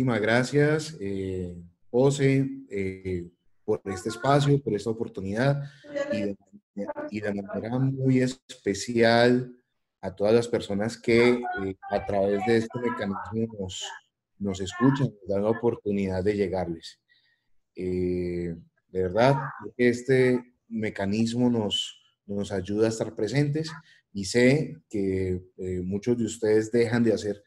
muchísimas gracias, José, por este espacio, por esta oportunidad y de manera muy especial a todas las personas que a través de este mecanismo nos escuchan, nos dan la oportunidad de llegarles. De verdad, que este mecanismo nos ayuda a estar presentes y sé que muchos de ustedes dejan de hacer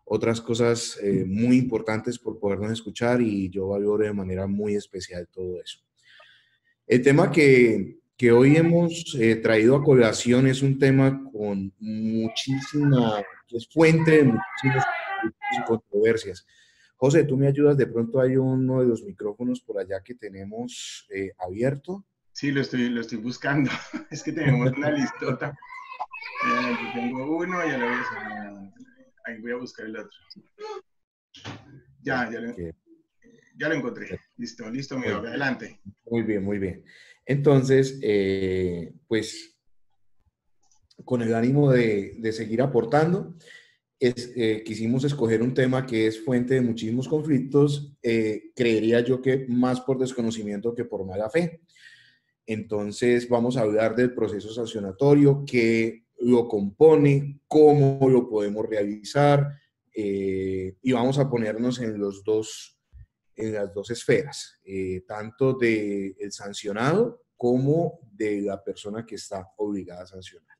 otras cosas muy importantes por podernos escuchar y yo valoro de manera muy especial todo eso. El tema que hoy hemos traído a colación es un tema con muchísima, que es fuente de muchísimas controversias. José, ¿tú me ayudas? De pronto hay uno de los micrófonos por allá que tenemos abierto. Sí, lo estoy buscando. Es que tenemos una listota. Aquí tengo uno, ya lo voy a hacer. Ahí voy a buscar el otro. Ya lo encontré. Listo, amigo. Adelante. Muy bien, muy bien. Entonces, pues, con el ánimo de seguir aportando, quisimos escoger un tema que es fuente de muchísimos conflictos, creería yo que más por desconocimiento que por mala fe. Entonces vamos a hablar del proceso sancionatorio, qué lo compone, cómo lo podemos realizar, y vamos a ponernos en las dos esferas, tanto del sancionado como de la persona que está obligada a sancionar.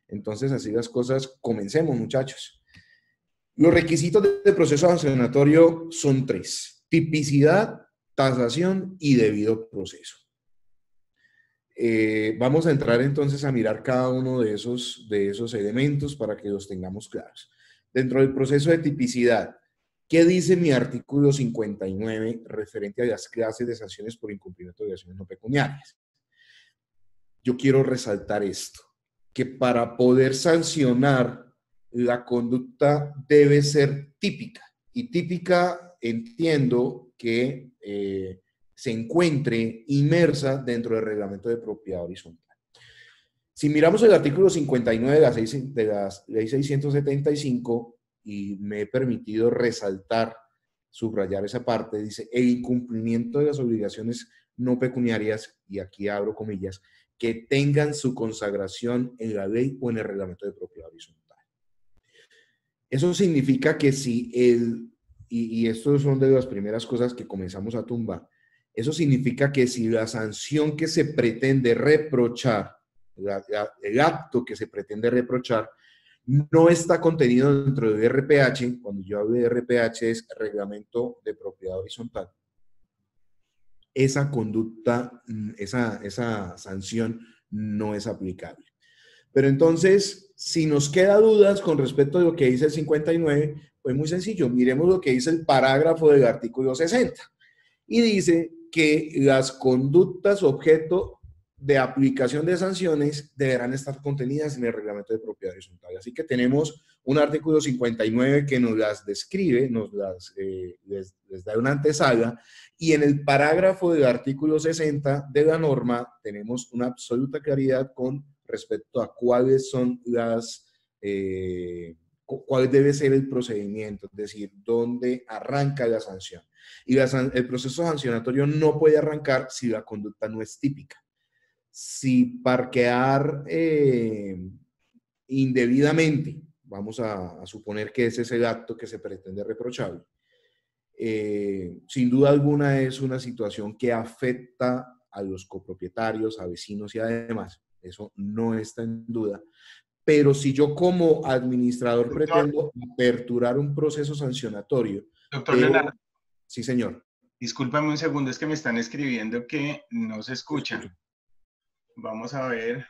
Entonces, así las cosas, comencemos, muchachos. Los requisitos del proceso sancionatorio son 3: tipicidad, tasación y debido proceso. Vamos a entrar entonces a mirar cada uno de esos elementos para que los tengamos claros. Dentro del proceso de tipicidad, ¿qué dice mi artículo 59 referente a las clases de sanciones por incumplimiento de obligaciones no pecuniarias? Yo quiero resaltar esto, que para poder sancionar la conducta debe ser típica. Y típica entiendo que se encuentre inmersa dentro del reglamento de propiedad horizontal. Si miramos el artículo 59 de la ley 675, y me he permitido resaltar, subrayar esa parte, dice, el incumplimiento de las obligaciones no pecuniarias, y aquí abro comillas, que tengan su consagración en la ley o en el reglamento de propiedad horizontal. Eso significa que si y esto son de las primeras cosas que comenzamos a tumbar, eso significa que si la sanción que se pretende reprochar, el acto que se pretende reprochar, no está contenido dentro del RPH, cuando yo hablo de RPH es reglamento de propiedad horizontal, esa conducta, esa sanción no es aplicable. Pero entonces, si nos queda dudas con respecto a lo que dice el 59, pues muy sencillo, miremos lo que dice el parágrafo del artículo 60. Y dice que las conductas objeto de aplicación de sanciones deberán estar contenidas en el reglamento de propiedad horizontal. Así que tenemos un artículo 59 que nos las describe, les da una antesala, y en el parágrafo del artículo 60 de la norma tenemos una absoluta claridad con respecto a cuáles son cuál debe ser el procedimiento, es decir, dónde arranca la sanción. Y el proceso sancionatorio no puede arrancar si la conducta no es típica. Si parquear indebidamente, vamos a suponer que ese es el acto que se pretende reprochable, sin duda alguna es una situación que afecta a los copropietarios, a vecinos y además, eso no está en duda. Pero si yo como administrador pretendo aperturar un proceso sancionatorio... Doctor Leonardo. Sí, señor. Discúlpame un segundo, es que me están escribiendo que no se escucha. Vamos a ver.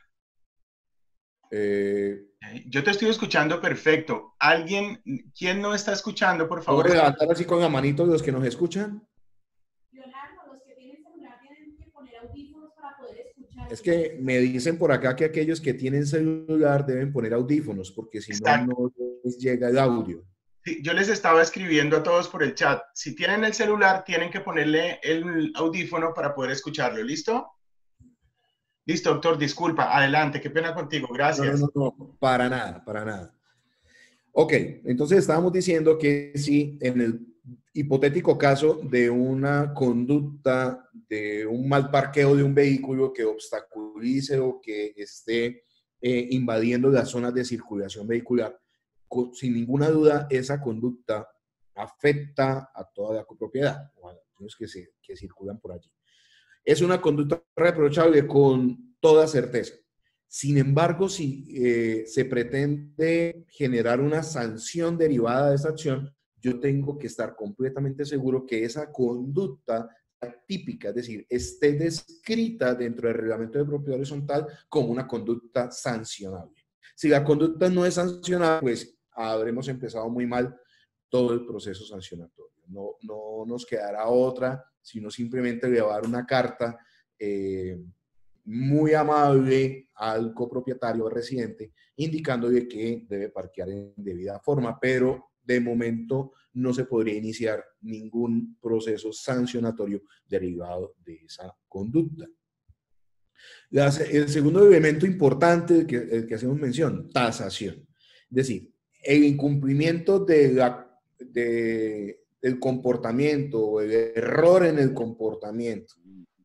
Yo te estoy escuchando perfecto. ¿Quién no está escuchando, por favor? ¿Puedo levantar así con la manito de los que nos escuchan? Leonardo, los que tienen celular tienen que poner audífonos para poder escuchar. Es que me dicen por acá que aquellos que tienen celular deben poner audífonos, porque si no, no les llega el audio. Sí, yo les estaba escribiendo a todos por el chat. Si tienen el celular, tienen que ponerle el audífono para poder escucharlo. ¿Listo? Listo, doctor. Disculpa. Adelante. Qué pena contigo. Gracias. No, para nada, para nada. Ok, entonces estábamos diciendo que si en el hipotético caso de una conducta de un mal parqueo de un vehículo que obstaculice o que esté invadiendo las zonas de circulación vehicular, sin ninguna duda esa conducta afecta a toda la copropiedad o a los que circulan por allí. Es una conducta reprochable con toda certeza. Sin embargo, si se pretende generar una sanción derivada de esa acción, yo tengo que estar completamente seguro que esa conducta típica, es decir, esté descrita dentro del reglamento de propiedad horizontal como una conducta sancionable. Si la conducta no es sancionable, pues habremos empezado muy mal todo el proceso sancionatorio. No nos quedará otra, sino simplemente llevar una carta muy amable al copropietario o residente, indicándole que debe parquear en debida forma, pero de momento no se podría iniciar ningún proceso sancionatorio derivado de esa conducta. El segundo elemento importante el que hacemos mención, tasación. Es decir, el incumplimiento del comportamiento o el error en el comportamiento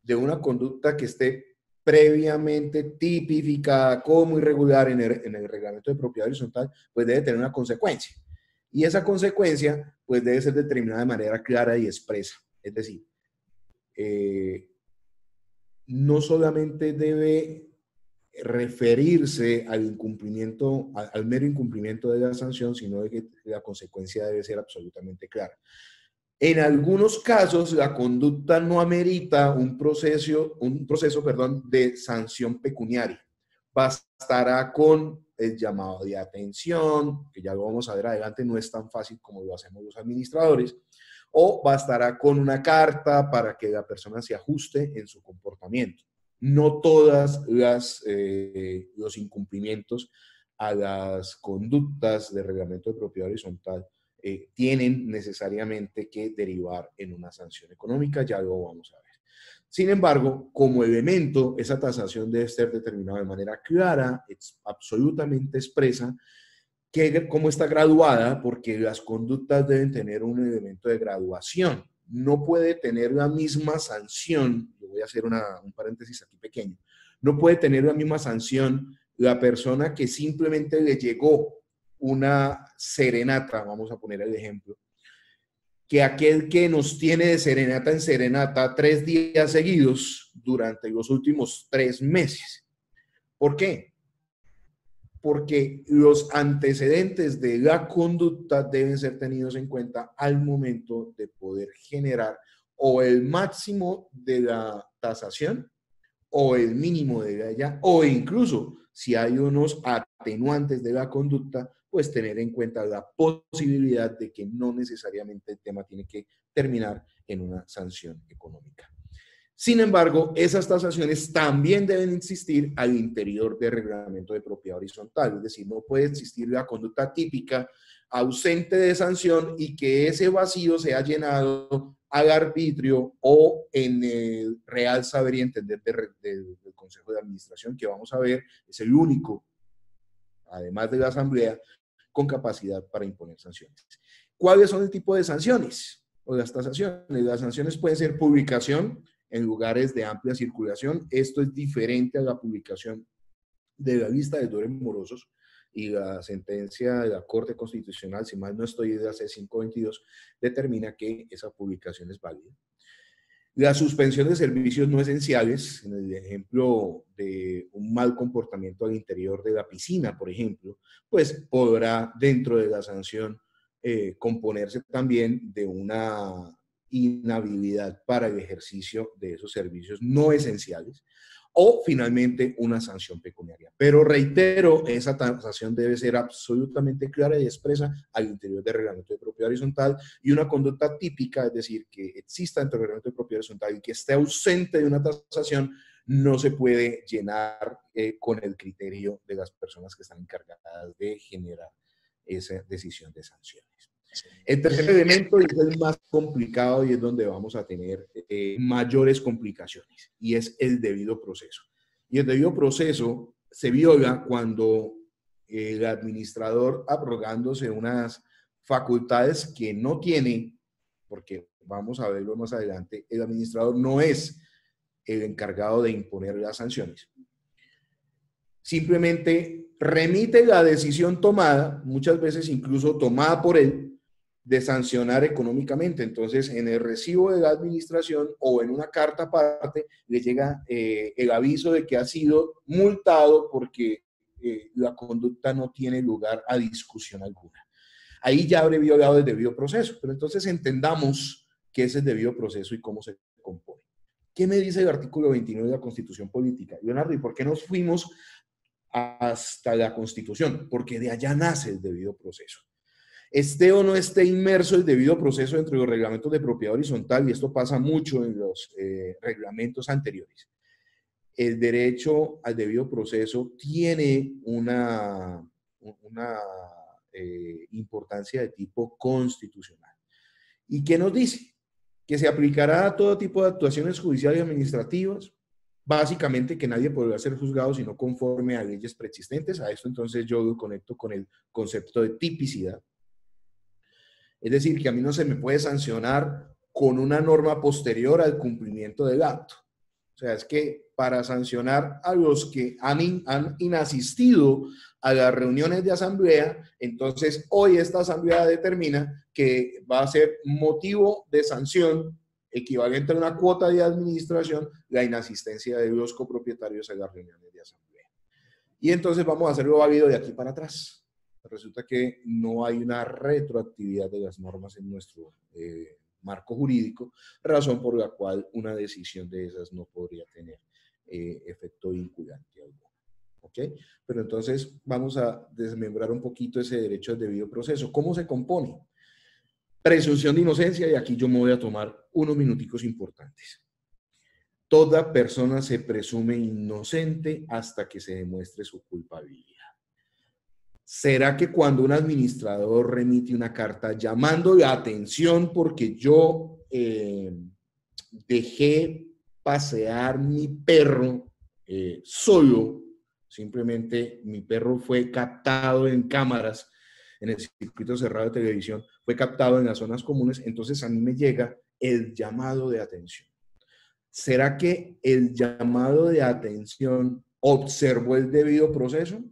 de una conducta que esté previamente tipificada como irregular en el reglamento de propiedad horizontal, pues debe tener una consecuencia. Y esa consecuencia, pues debe ser determinada de manera clara y expresa. Es decir, no solamente debe referirse al incumplimiento, al mero incumplimiento de la sanción, sino de que la consecuencia debe ser absolutamente clara. En algunos casos, la conducta no amerita un proceso de sanción pecuniaria. Bastará con el llamado de atención, que ya lo vamos a ver adelante, no es tan fácil como lo hacemos los administradores, o bastará con una carta para que la persona se ajuste en su comportamiento. No todas los incumplimientos a las conductas de reglamento de propiedad horizontal tienen necesariamente que derivar en una sanción económica, ya lo vamos a ver. Sin embargo, como elemento, esa tasación debe ser determinada de manera clara, absolutamente expresa, cómo está graduada, porque las conductas deben tener un elemento de graduación. No puede tener la misma sanción, yo voy a hacer un paréntesis aquí pequeño, no puede tener la misma sanción la persona que simplemente le llegó una serenata, vamos a poner el ejemplo, que aquel que nos tiene de serenata en serenata 3 días seguidos durante los últimos 3 meses. ¿Por qué? Porque los antecedentes de la conducta deben ser tenidos en cuenta al momento de poder generar o el máximo de la tasación o el mínimo de ella, o incluso si hay unos atenuantes de la conducta, pues tener en cuenta la posibilidad de que no necesariamente el tema tiene que terminar en una sanción económica. Sin embargo, esas tasaciones también deben existir al interior del reglamento de propiedad horizontal, es decir, no puede existir la conducta típica ausente de sanción y que ese vacío sea llenado al arbitrio o en el real saber y entender del Consejo de Administración, que vamos a ver es el único, además de la Asamblea, con capacidad para imponer sanciones. ¿Cuáles son el tipo de sanciones o las tasaciones? Las sanciones pueden ser publicación en lugares de amplia circulación. Esto es diferente a la publicación de la lista de deudores morosos, y la sentencia de la Corte Constitucional, si mal no estoy, de la C522, determina que esa publicación es válida. La suspensión de servicios no esenciales, en el ejemplo de un mal comportamiento al interior de la piscina, por ejemplo, pues podrá dentro de la sanción componerse también de una inhabilidad para el ejercicio de esos servicios no esenciales, o finalmente una sanción pecuniaria. Pero reitero, esa tasación debe ser absolutamente clara y expresa al interior del reglamento de propiedad horizontal, y una conducta típica, es decir, que exista dentro del reglamento de propiedad horizontal y que esté ausente de una tasación, no se puede llenar con el criterio de las personas que están encargadas de generar esa decisión de sanciones. El tercer elemento es el más complicado y es donde vamos a tener mayores complicaciones, y es el debido proceso. Y el debido proceso se viola cuando el administrador abrogándose unas facultades que no tiene, porque vamos a verlo más adelante, el administrador no es el encargado de imponer las sanciones. Simplemente remite la decisión tomada, muchas veces incluso tomada por él, de sancionar económicamente. Entonces, en el recibo de la administración o en una carta aparte, le llega el aviso de que ha sido multado porque la conducta no tiene lugar a discusión alguna. Ahí ya habré violado el debido proceso, pero entonces entendamos qué es el debido proceso y cómo se compone. ¿Qué me dice el artículo 29 de la Constitución Política? Leonardo, ¿y por qué nos fuimos hasta la Constitución? Porque de allá nace el debido proceso. Esté o no esté inmerso el debido proceso entre los reglamentos de propiedad horizontal, y esto pasa mucho en los reglamentos anteriores, el derecho al debido proceso tiene una importancia de tipo constitucional. ¿Y qué nos dice? Que se aplicará a todo tipo de actuaciones judiciales y administrativas, básicamente que nadie podrá ser juzgado sino conforme a leyes preexistentes. A esto entonces yo lo conecto con el concepto de tipicidad. Es decir, que a mí no se me puede sancionar con una norma posterior al cumplimiento del acto. O sea, es que para sancionar a los que han inasistido a las reuniones de asamblea, entonces hoy esta asamblea determina que va a ser motivo de sanción equivalente a una cuota de administración la inasistencia de los copropietarios a las reuniones de asamblea. Y entonces vamos a hacerlo válido de aquí para atrás. Resulta que no hay una retroactividad de las normas en nuestro marco jurídico, razón por la cual una decisión de esas no podría tener efecto vinculante alguno. ¿Ok? Pero entonces vamos a desmembrar un poquito ese derecho al debido proceso. ¿Cómo se compone? Presunción de inocencia, y aquí yo me voy a tomar unos minuticos importantes. Toda persona se presume inocente hasta que se demuestre su culpabilidad. ¿Será que cuando un administrador remite una carta llamando la atención porque yo dejé pasear mi perro solo, simplemente mi perro fue captado en cámaras, en el circuito cerrado de televisión, fue captado en las zonas comunes, entonces a mí me llega el llamado de atención? ¿Será que el llamado de atención observó el debido proceso?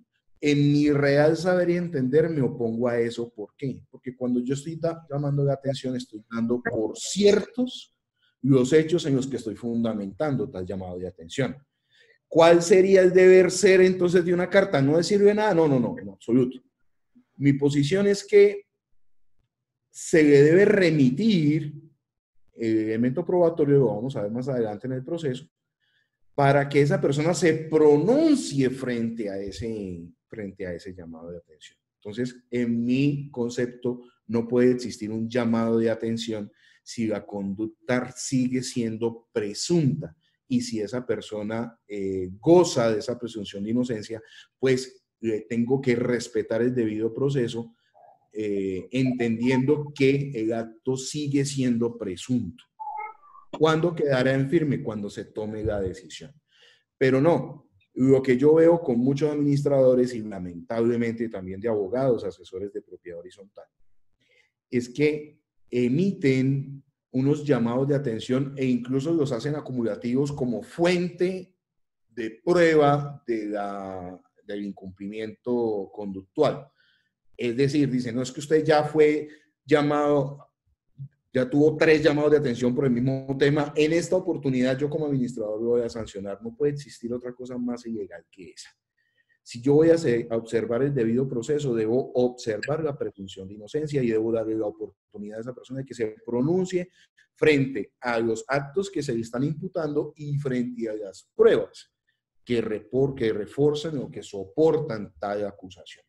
En mi real saber y entender me opongo a eso. ¿Por qué? Porque cuando yo estoy llamando la atención, estoy dando por ciertos los hechos en los que estoy fundamentando tal llamado de atención. ¿Cuál sería el deber ser entonces de una carta? ¿No decirle nada? No, en absoluto. Mi posición es que se le debe remitir el elemento probatorio, lo vamos a ver más adelante en el proceso, para que esa persona se pronuncie frente a ese llamado de atención. Entonces, en mi concepto, no puede existir un llamado de atención si la conducta sigue siendo presunta, y si esa persona goza de esa presunción de inocencia, pues le tengo que respetar el debido proceso, entendiendo que el acto sigue siendo presunto. ¿Cuándo quedará en firme? Cuando se tome la decisión. Pero no, lo que yo veo con muchos administradores y lamentablemente también de abogados, asesores de propiedad horizontal, es que emiten unos llamados de atención e incluso los hacen acumulativos como fuente de prueba del incumplimiento conductual. Es decir, dicen, no, es que usted ya fue llamado, ya tuvo 3 llamados de atención por el mismo tema, en esta oportunidad yo como administrador lo voy a sancionar. No puede existir otra cosa más ilegal que esa. Si yo voy a observar el debido proceso, debo observar la presunción de inocencia y debo darle la oportunidad a esa persona de que se pronuncie frente a los actos que se le están imputando y frente a las pruebas que refuerzan o que soportan tal acusación.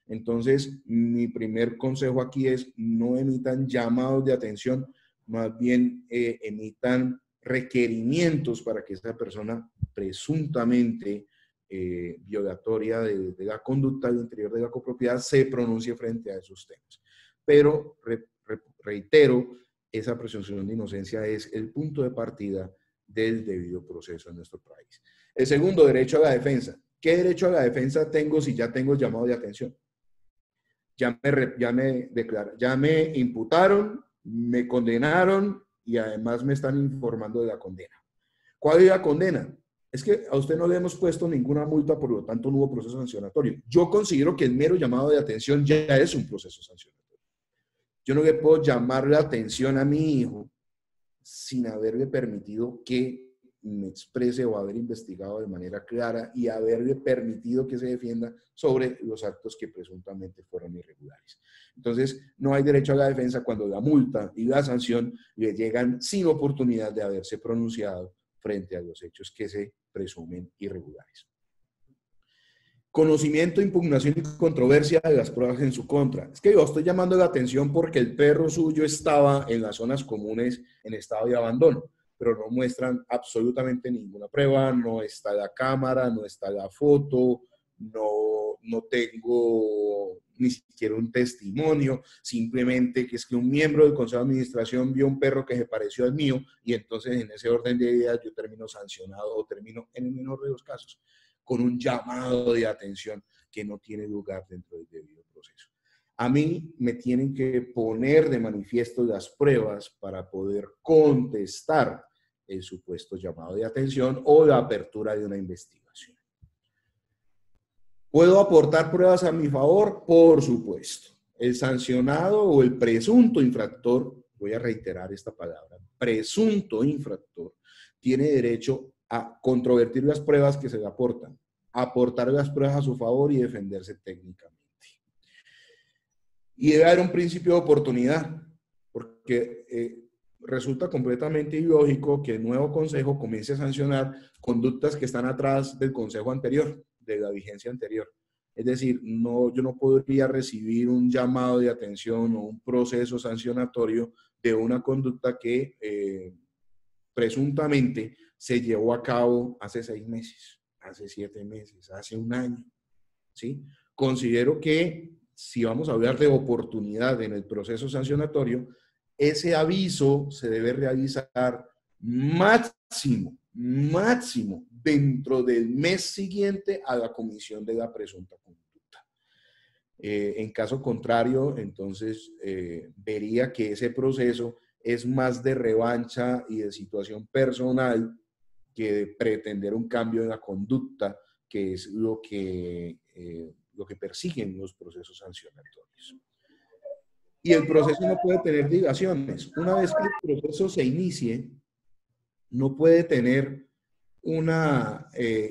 Entonces, mi primer consejo aquí es no emitan llamados de atención, más bien emitan requerimientos para que esa persona presuntamente violatoria de la conducta al interior de la copropiedad se pronuncie frente a esos temas. Pero, reitero, esa presunción de inocencia es el punto de partida del debido proceso en nuestro país. El segundo, derecho a la defensa. ¿Qué derecho a la defensa tengo si ya tengo el llamado de atención? Ya me imputaron, me condenaron y además me están informando de la condena. ¿Cuál es la condena? Es que a usted no le hemos puesto ninguna multa, por lo tanto no hubo proceso sancionatorio. Yo considero que el mero llamado de atención ya es un proceso sancionatorio. Yo no le puedo llamar la atención a mi hijo sin haberle permitido que me exprese o haber investigado de manera clara y haberle permitido que se defienda sobre los actos que presuntamente fueron irregulares. Entonces, no hay derecho a la defensa cuando la multa y la sanción le llegan sin oportunidad de haberse pronunciado frente a los hechos que se presumen irregulares. Conocimiento, impugnación y controversia de las pruebas en su contra. Es que yo estoy llamando la atención porque el perro suyo estaba en las zonas comunes en estado de abandono, pero no muestran absolutamente ninguna prueba, no está la cámara, no está la foto, no tengo ni siquiera un testimonio, simplemente que es que un miembro del Consejo de Administración vio un perro que se pareció al mío y entonces en ese orden de ideas yo termino sancionado o termino, en el menor de los casos, con un llamado de atención que no tiene lugar dentro del debido proceso. A mí me tienen que poner de manifiesto las pruebas para poder contestar el supuesto llamado de atención o la apertura de una investigación. ¿Puedo aportar pruebas a mi favor? Por supuesto. El sancionado o el presunto infractor, voy a reiterar esta palabra, presunto infractor, tiene derecho a controvertir las pruebas que se le aportan, aportar las pruebas a su favor y defenderse técnicamente. Y debe haber un principio de oportunidad, porque resulta completamente ilógico que el nuevo consejo comience a sancionar conductas que están atrás del consejo anterior, de la vigencia anterior. Es decir, yo no podría recibir un llamado de atención o un proceso sancionatorio de una conducta que presuntamente se llevó a cabo hace 6 meses, hace 7 meses, hace 1 año, ¿sí? Considero que si vamos a hablar de oportunidad en el proceso sancionatorio, ese aviso se debe realizar máximo dentro del mes siguiente a la comisión de la presunta conducta. En caso contrario, entonces vería que ese proceso es más de revancha y de situación personal que de pretender un cambio en la conducta, que es lo que persiguen los procesos sancionatorios. Y el proceso no puede tener dilaciones. Una vez que el proceso se inicie, no puede tener un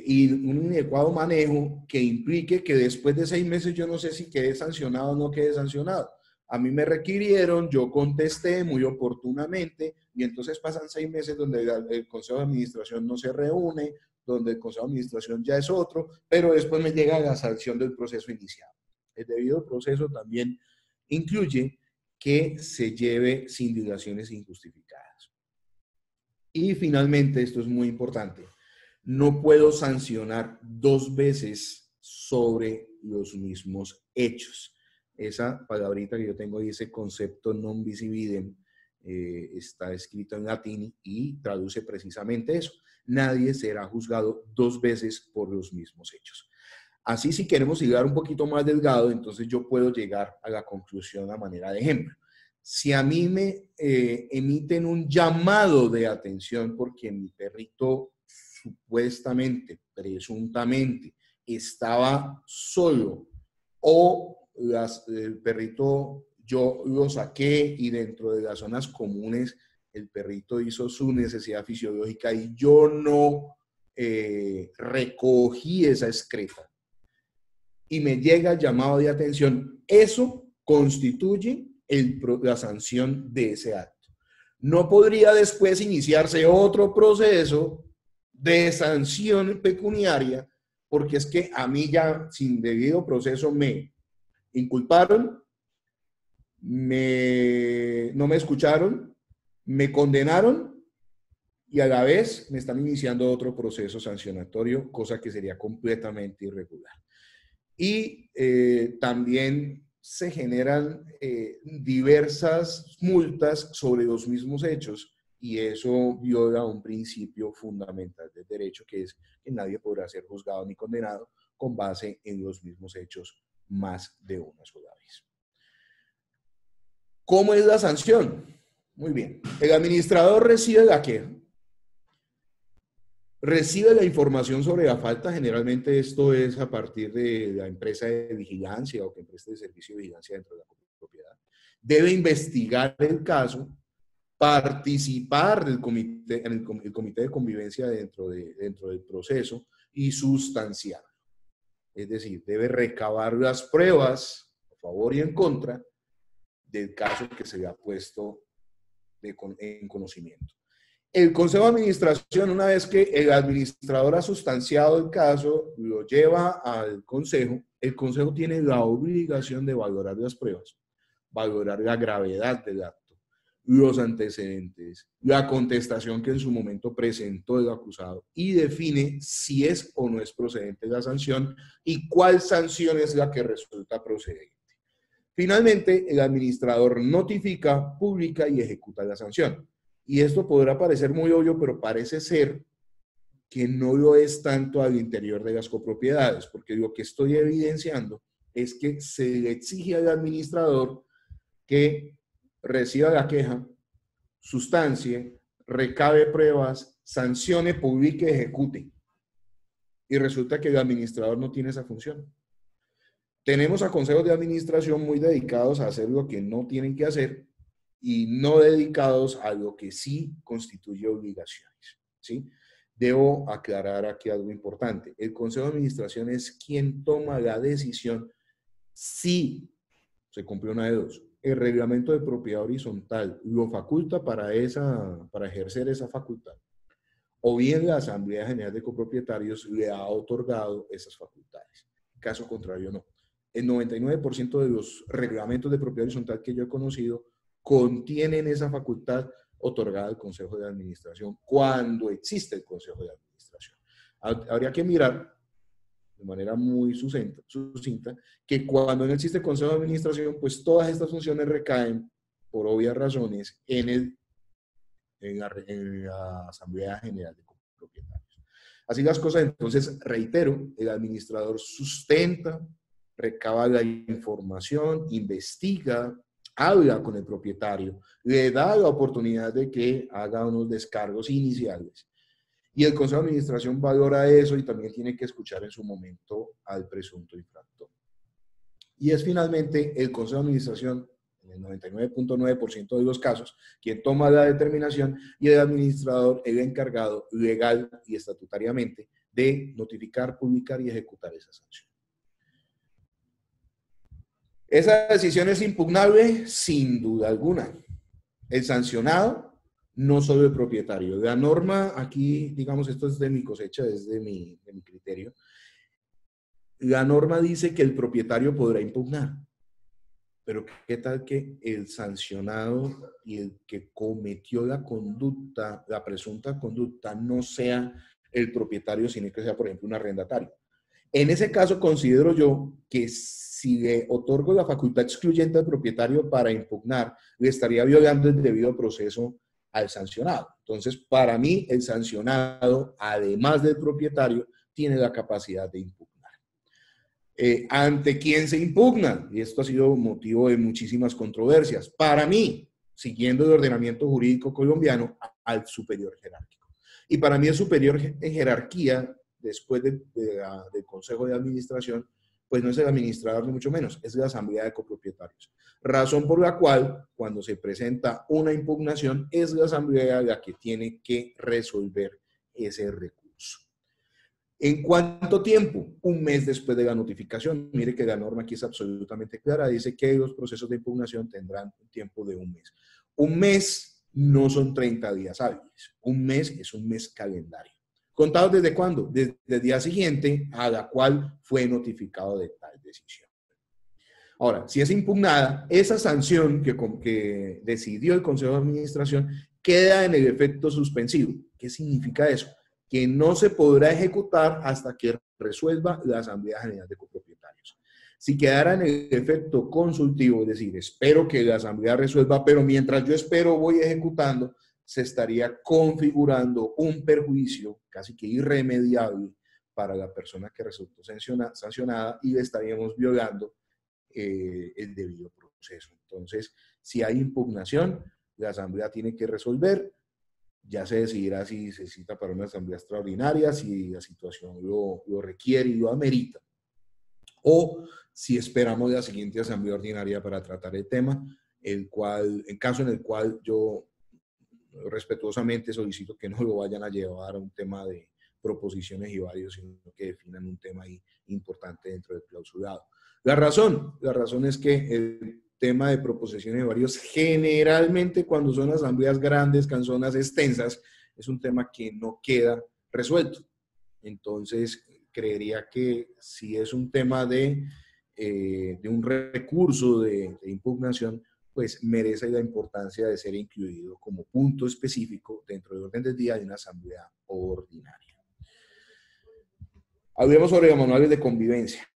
inadecuado manejo que implique que después de 6 meses yo no sé si quedé sancionado o no quedé sancionado. A mí me requirieron, yo contesté muy oportunamente y entonces pasan 6 meses donde el Consejo de Administración no se reúne, donde el Consejo de Administración ya es otro, pero después me llega la sanción del proceso iniciado. El debido proceso también incluye que se lleve sin dilaciones injustificadas. Y finalmente, esto es muy importante, no puedo sancionar 2 veces sobre los mismos hechos. Esa palabrita que yo tengo dice concepto non bis idem, está escrito en latín y traduce precisamente eso. Nadie será juzgado 2 veces por los mismos hechos. Así, si queremos llegar un poquito más delgado, entonces yo puedo llegar a la conclusión a manera de ejemplo. Si a mí me emiten un llamado de atención porque mi perrito supuestamente, presuntamente, estaba solo o el perrito yo lo saqué y dentro de las zonas comunes el perrito hizo su necesidad fisiológica y yo no recogí esa excreta y me llega el llamado de atención, eso constituye la sanción de ese acto. No podría después iniciarse otro proceso de sanción pecuniaria porque es que a mí ya sin debido proceso me inculparon, no me escucharon, me condenaron y a la vez me están iniciando otro proceso sancionatorio, cosa que sería completamente irregular. Y también se generan diversas multas sobre los mismos hechos y eso viola un principio fundamental del derecho, que es que nadie podrá ser juzgado ni condenado con base en los mismos hechos más de una sola vez. ¿Cómo es la sanción? Muy bien. El administrador recibe la queja, recibe la información sobre la falta. Generalmente esto es a partir de la empresa de vigilancia o que preste el servicio de vigilancia dentro de la propiedad. Debe investigar el caso, participar del comité, en el comité de convivencia dentro del proceso y sustanciar. Es decir, debe recabar las pruebas a favor y en contra del caso que se le ha puesto en conocimiento. El Consejo de Administración, una vez que el administrador ha sustanciado el caso, lo lleva al Consejo. El Consejo tiene la obligación de valorar las pruebas, valorar la gravedad del acto, los antecedentes, la contestación que en su momento presentó el acusado y define si es o no es procedente la sanción y cuál sanción es la que resulta procedente. Finalmente, el administrador notifica, publica y ejecuta la sanción. Y esto podrá parecer muy obvio, pero parece ser que no lo es tanto al interior de las copropiedades, porque lo que estoy evidenciando es que se le exige al administrador que reciba la queja, sustancie, recabe pruebas, sancione, publique, ejecute. Y resulta que el administrador no tiene esa función. Tenemos a consejos de administración muy dedicados a hacer lo que no tienen que hacer y no dedicados a lo que sí constituye obligaciones, ¿sí? Debo aclarar aquí algo importante. El consejo de administración es quien toma la decisión si se cumplió una de dos. El reglamento de propiedad horizontal lo faculta para ejercer esa facultad, o bien la Asamblea General de Copropietarios le ha otorgado esas facultades. Caso contrario, no. El 99% de los reglamentos de propiedad horizontal que yo he conocido contienen esa facultad otorgada al Consejo de Administración cuando existe el Consejo de Administración. Habría que mirar de manera muy sucinta que cuando no existe el Consejo de Administración, pues todas estas funciones recaen, por obvias razones, en la Asamblea General de Copropietarios. Así las cosas, entonces, reitero, el administrador sustenta, recaba la información, investiga, habla con el propietario, le da la oportunidad de que haga unos descargos iniciales. Y el Consejo de Administración valora eso y también tiene que escuchar en su momento al presunto infractor. Y es finalmente el Consejo de Administración, en el 99.9% de los casos, quien toma la determinación y el administrador, el encargado legal y estatutariamente de notificar, publicar y ejecutar esa sanción. ¿Esa decisión es impugnable? Sin duda alguna. El sancionado, no solo el propietario. La norma, aquí, digamos, esto es de mi cosecha, es de mi criterio. La norma dice que el propietario podrá impugnar. Pero ¿qué tal que el sancionado y el que cometió la conducta, la presunta conducta, no sea el propietario, sino que sea, por ejemplo, un arrendatario? En ese caso, considero yo que si le otorgo la facultad excluyente al propietario para impugnar, le estaría violando el debido proceso al sancionado. Entonces, para mí, el sancionado, además del propietario, tiene la capacidad de impugnar. ¿Ante quién se impugna? Y esto ha sido motivo de muchísimas controversias. Para mí, siguiendo el ordenamiento jurídico colombiano, al superior jerárquico. Y para mí el superior en jerarquía, después del Consejo de Administración, pues no es el administrador ni mucho menos, es la Asamblea de Copropietarios. Razón por la cual, cuando se presenta una impugnación, es la Asamblea la que tiene que resolver ese recurso. ¿En cuánto tiempo? Un mes después de la notificación. Mire que la norma aquí es absolutamente clara, dice que los procesos de impugnación tendrán un tiempo de un mes. Un mes no son 30 días hábiles, un mes es un mes calendario. ¿Contados desde cuándo? Desde el día siguiente a la cual fue notificado de tal decisión. Ahora, si es impugnada, esa sanción que decidió el Consejo de Administración queda en el efecto suspensivo. ¿Qué significa eso? Que no se podrá ejecutar hasta que resuelva la Asamblea General de Copropietarios. Si quedara en el efecto consultivo, es decir, espero que la Asamblea resuelva, pero mientras yo espero voy ejecutando, se estaría configurando un perjuicio casi que irremediable para la persona que resultó sancionada y le estaríamos violando el debido proceso. Entonces, si hay impugnación, la Asamblea tiene que resolver. Ya se decidirá si se cita para una asamblea extraordinaria, si la situación lo requiere y lo amerita, o si esperamos la siguiente asamblea ordinaria para tratar el tema, en caso en el cual yo respetuosamente solicito que no lo vayan a llevar a un tema de proposiciones y varios, sino que definan un tema ahí importante dentro del clausurado. La razón es que el tema de proposiciones de varios, generalmente cuando son asambleas grandes, canzonas extensas, es un tema que no queda resuelto. Entonces, creería que si es un tema de un recurso de impugnación, pues merece la importancia de ser incluido como punto específico dentro del orden del día de una asamblea ordinaria. Hablemos sobre los manuales de convivencia,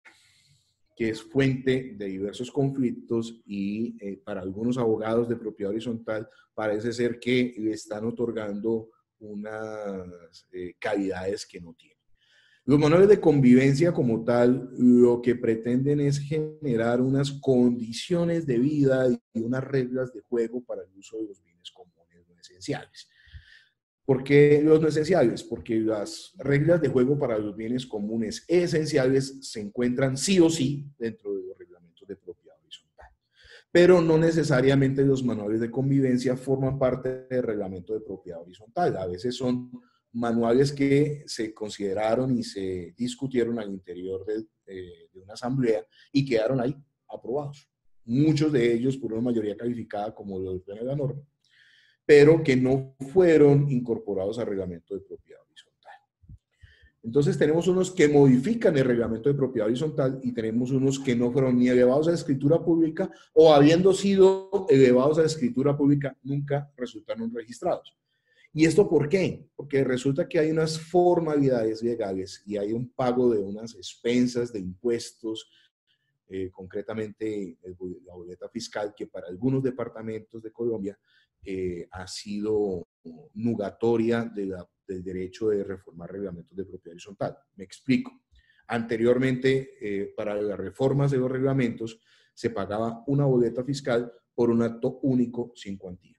que es fuente de diversos conflictos y para algunos abogados de propiedad horizontal parece ser que le están otorgando unas calidades que no tienen. Los manuales de convivencia como tal, lo que pretenden es generar unas condiciones de vida y unas reglas de juego para el uso de los bienes comunes no esenciales. ¿Por qué los no esenciales? Porque las reglas de juego para los bienes comunes esenciales se encuentran sí o sí dentro de los reglamentos de propiedad horizontal. Pero no necesariamente los manuales de convivencia forman parte del reglamento de propiedad horizontal. A veces son manuales que se consideraron y se discutieron al interior de una asamblea y quedaron ahí aprobados. Muchos de ellos por una mayoría calificada como los de la norma, pero que no fueron incorporados al reglamento de propiedad horizontal. Entonces tenemos unos que modifican el reglamento de propiedad horizontal y tenemos unos que no fueron ni elevados a la escritura pública o habiendo sido elevados a la escritura pública nunca resultaron registrados. ¿Y esto por qué? Porque resulta que hay unas formalidades legales y hay un pago de unas expensas de impuestos, concretamente la boleta fiscal, que para algunos departamentos de Colombia ha sido nugatoria del derecho de reformar reglamentos de propiedad horizontal. Me explico. Anteriormente, para las reformas de los reglamentos, se pagaba una boleta fiscal por un acto único sin cuantía.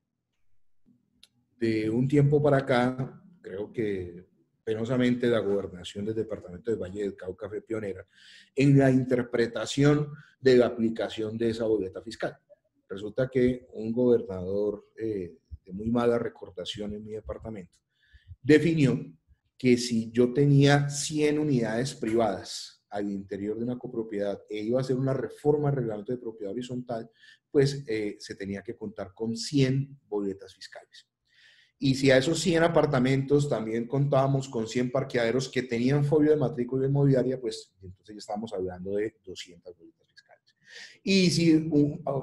De un tiempo para acá, creo que penosamente la gobernación del departamento de Valle del Cauca fue pionera en la interpretación de la aplicación de esa boleta fiscal. Resulta que un gobernador de muy mala recordación en mi departamento definió que si yo tenía 100 unidades privadas al interior de una copropiedad e iba a hacer una reforma al reglamento de propiedad horizontal, pues se tenía que contar con 100 boletas fiscales. Y si a esos 100 apartamentos también contábamos con 100 parqueaderos que tenían folio de matrícula inmobiliaria, pues entonces ya estábamos hablando de 200 boletas fiscales. Y si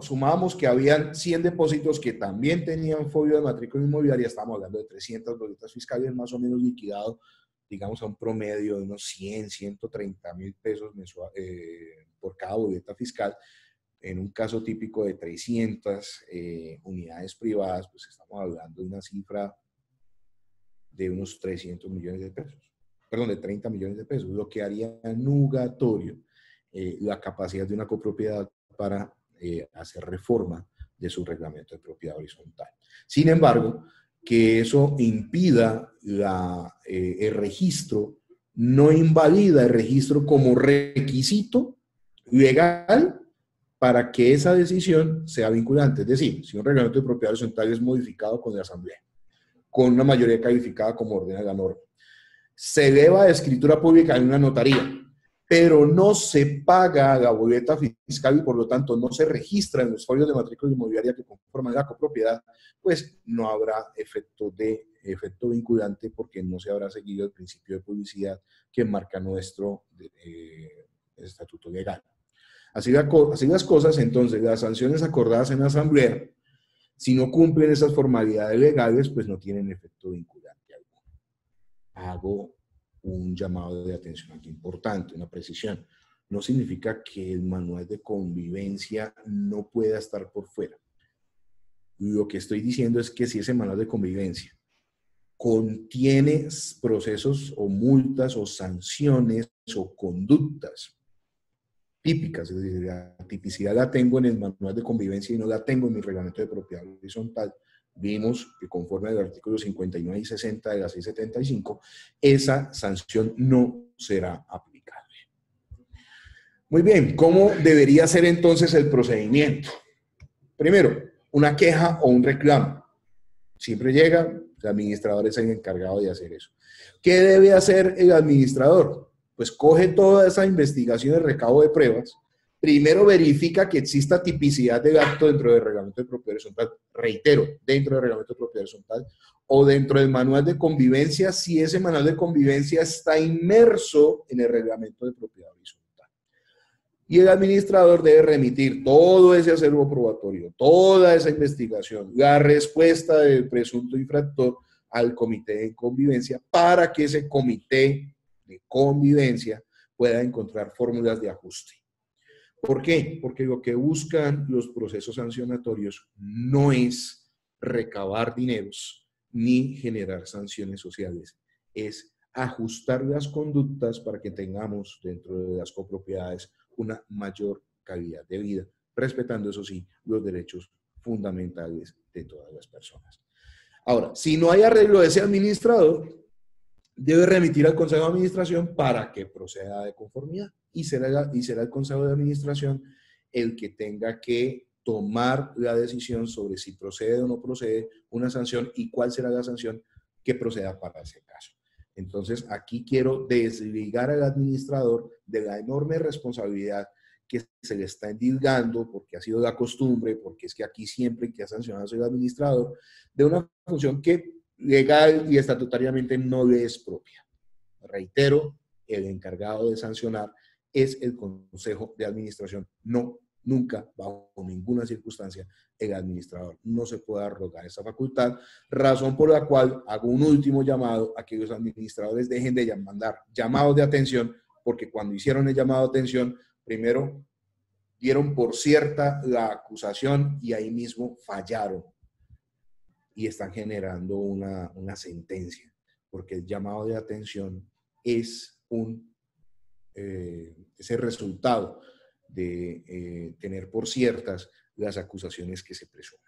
sumamos que habían 100 depósitos que también tenían folio de matrícula inmobiliaria, estamos hablando de 300 boletas fiscales más o menos liquidado, digamos a un promedio de unos 100, 130 mil pesos mensual, por cada boleta fiscal. En un caso típico de 300 unidades privadas, pues estamos hablando de una cifra de unos 300 millones de pesos. Perdón, de 30 millones de pesos, lo que haría nugatorio la capacidad de una copropiedad para hacer reforma de su reglamento de propiedad horizontal. Sin embargo, que eso impida el registro, no invalida el registro como requisito legal para que esa decisión sea vinculante. Es decir, si un reglamento de propiedad horizontal es modificado con la asamblea, con una mayoría calificada como ordena la norma, se eleva a escritura pública en una notaría, pero no se paga la boleta fiscal y por lo tanto no se registra en los folios de matrícula inmobiliaria que conforman la copropiedad, pues no habrá efecto vinculante porque no se habrá seguido el principio de publicidad que marca nuestro estatuto legal. Así las cosas, entonces, las sanciones acordadas en la asamblea, si no cumplen esas formalidades legales, pues no tienen efecto vinculante alguno. Hago un llamado de atención aquí importante, una precisión. No significa que el manual de convivencia no pueda estar por fuera. Lo que estoy diciendo es que si ese manual de convivencia contiene procesos o multas o sanciones o conductas típicas, es decir, la tipicidad la tengo en el manual de convivencia y no la tengo en mi reglamento de propiedad horizontal, vimos que conforme al artículo 59 y 60 de la 675, esa sanción no será aplicable. Muy bien, ¿cómo debería ser entonces el procedimiento? Primero, una queja o un reclamo. Siempre llega, el administrador es el encargado de hacer eso. ¿Qué debe hacer el administrador? Pues coge toda esa investigación de recabo de pruebas, primero verifica que exista tipicidad del acto dentro del reglamento de propiedad horizontal, reitero, dentro del reglamento de propiedad horizontal, o dentro del manual de convivencia, si ese manual de convivencia está inmerso en el reglamento de propiedad horizontal. Y el administrador debe remitir todo ese acervo probatorio, toda esa investigación, la respuesta del presunto infractor al comité de convivencia para que ese comité de convivencia pueda encontrar fórmulas de ajuste. ¿Por qué? Porque lo que buscan los procesos sancionatorios no es recabar dineros ni generar sanciones sociales, es ajustar las conductas para que tengamos dentro de las copropiedades una mayor calidad de vida, respetando, eso sí, los derechos fundamentales de todas las personas. Ahora, si no hay arreglo de ese administrador, debe remitir al Consejo de Administración para que proceda de conformidad y será el Consejo de Administración el que tenga que tomar la decisión sobre si procede o no procede una sanción y cuál será la sanción que proceda para ese caso. Entonces, aquí quiero desligar al administrador de la enorme responsabilidad que se le está endilgando, porque ha sido la costumbre, porque es que aquí siempre que ha sancionado el administrador, de una función que legal y estatutariamente no le es propia. Reitero, el encargado de sancionar es el Consejo de Administración, no, nunca, bajo ninguna circunstancia, el administrador. No se puede arrogar esa facultad, razón por la cual hago un último llamado a que los administradores dejen de mandar llamados de atención, porque cuando hicieron el llamado de atención, primero dieron por cierta la acusación y ahí mismo fallaron y están generando una sentencia, porque el llamado de atención es el resultado de tener por ciertas las acusaciones que se presumen.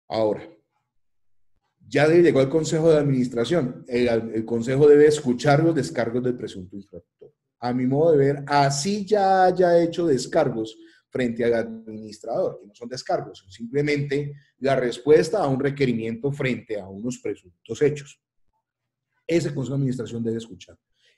Ahora, ya llegó al Consejo de Administración. El Consejo debe escuchar los descargos del presunto infractor. A mi modo de ver, así ya haya hecho descargos frente al administrador, que no son descargos, son simplemente la respuesta a un requerimiento frente a unos presuntos hechos. Ese Consejo de Administración debe escuchar.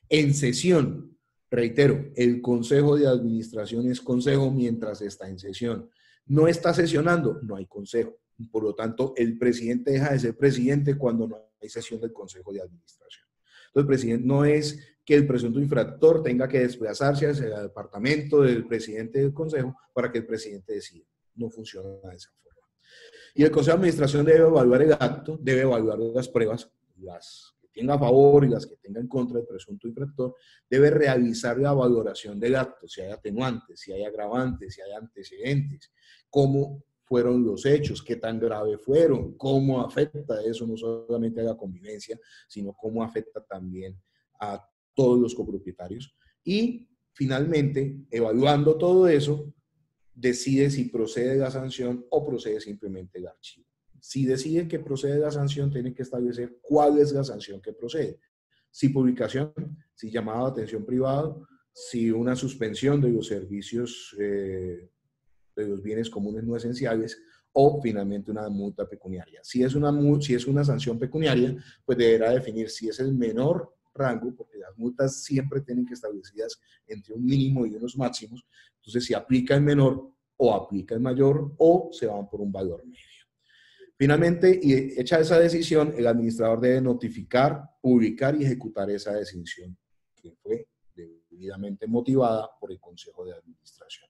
En sesión, reitero, el Consejo de Administración es consejo mientras está en sesión. No está sesionando, no hay consejo. Por lo tanto, el presidente deja de ser presidente cuando no hay sesión del Consejo de Administración. Entonces, el presidente no es que el presunto infractor tenga que desplazarse hacia el departamento del presidente del Consejo para que el presidente decida. No funciona de esa forma. Y el Consejo de Administración debe evaluar el acto, debe evaluar las pruebas, las que tenga a favor y las que tenga en contra del presunto infractor, debe realizar la valoración del acto, si hay atenuantes, si hay agravantes, si hay antecedentes, cómo fueron los hechos, qué tan grave fueron, cómo afecta eso no solamente a la convivencia, sino cómo afecta también a todos los copropietarios. Y finalmente, evaluando todo eso, decide si procede la sanción o procede simplemente el archivo. Si decide que procede la sanción, tiene que establecer cuál es la sanción que procede. Si publicación, si llamado de atención privado, si una suspensión de los servicios de los bienes comunes no esenciales o finalmente una multa pecuniaria. Si es una sanción pecuniaria, pues deberá definir si es el menor rango, porque las multas siempre tienen que establecidas entre un mínimo y unos máximos. Entonces, si aplica el menor o aplica el mayor o se van por un valor medio. Finalmente, y hecha esa decisión, el administrador debe notificar, publicar y ejecutar esa decisión que fue debidamente motivada por el Consejo de Administración.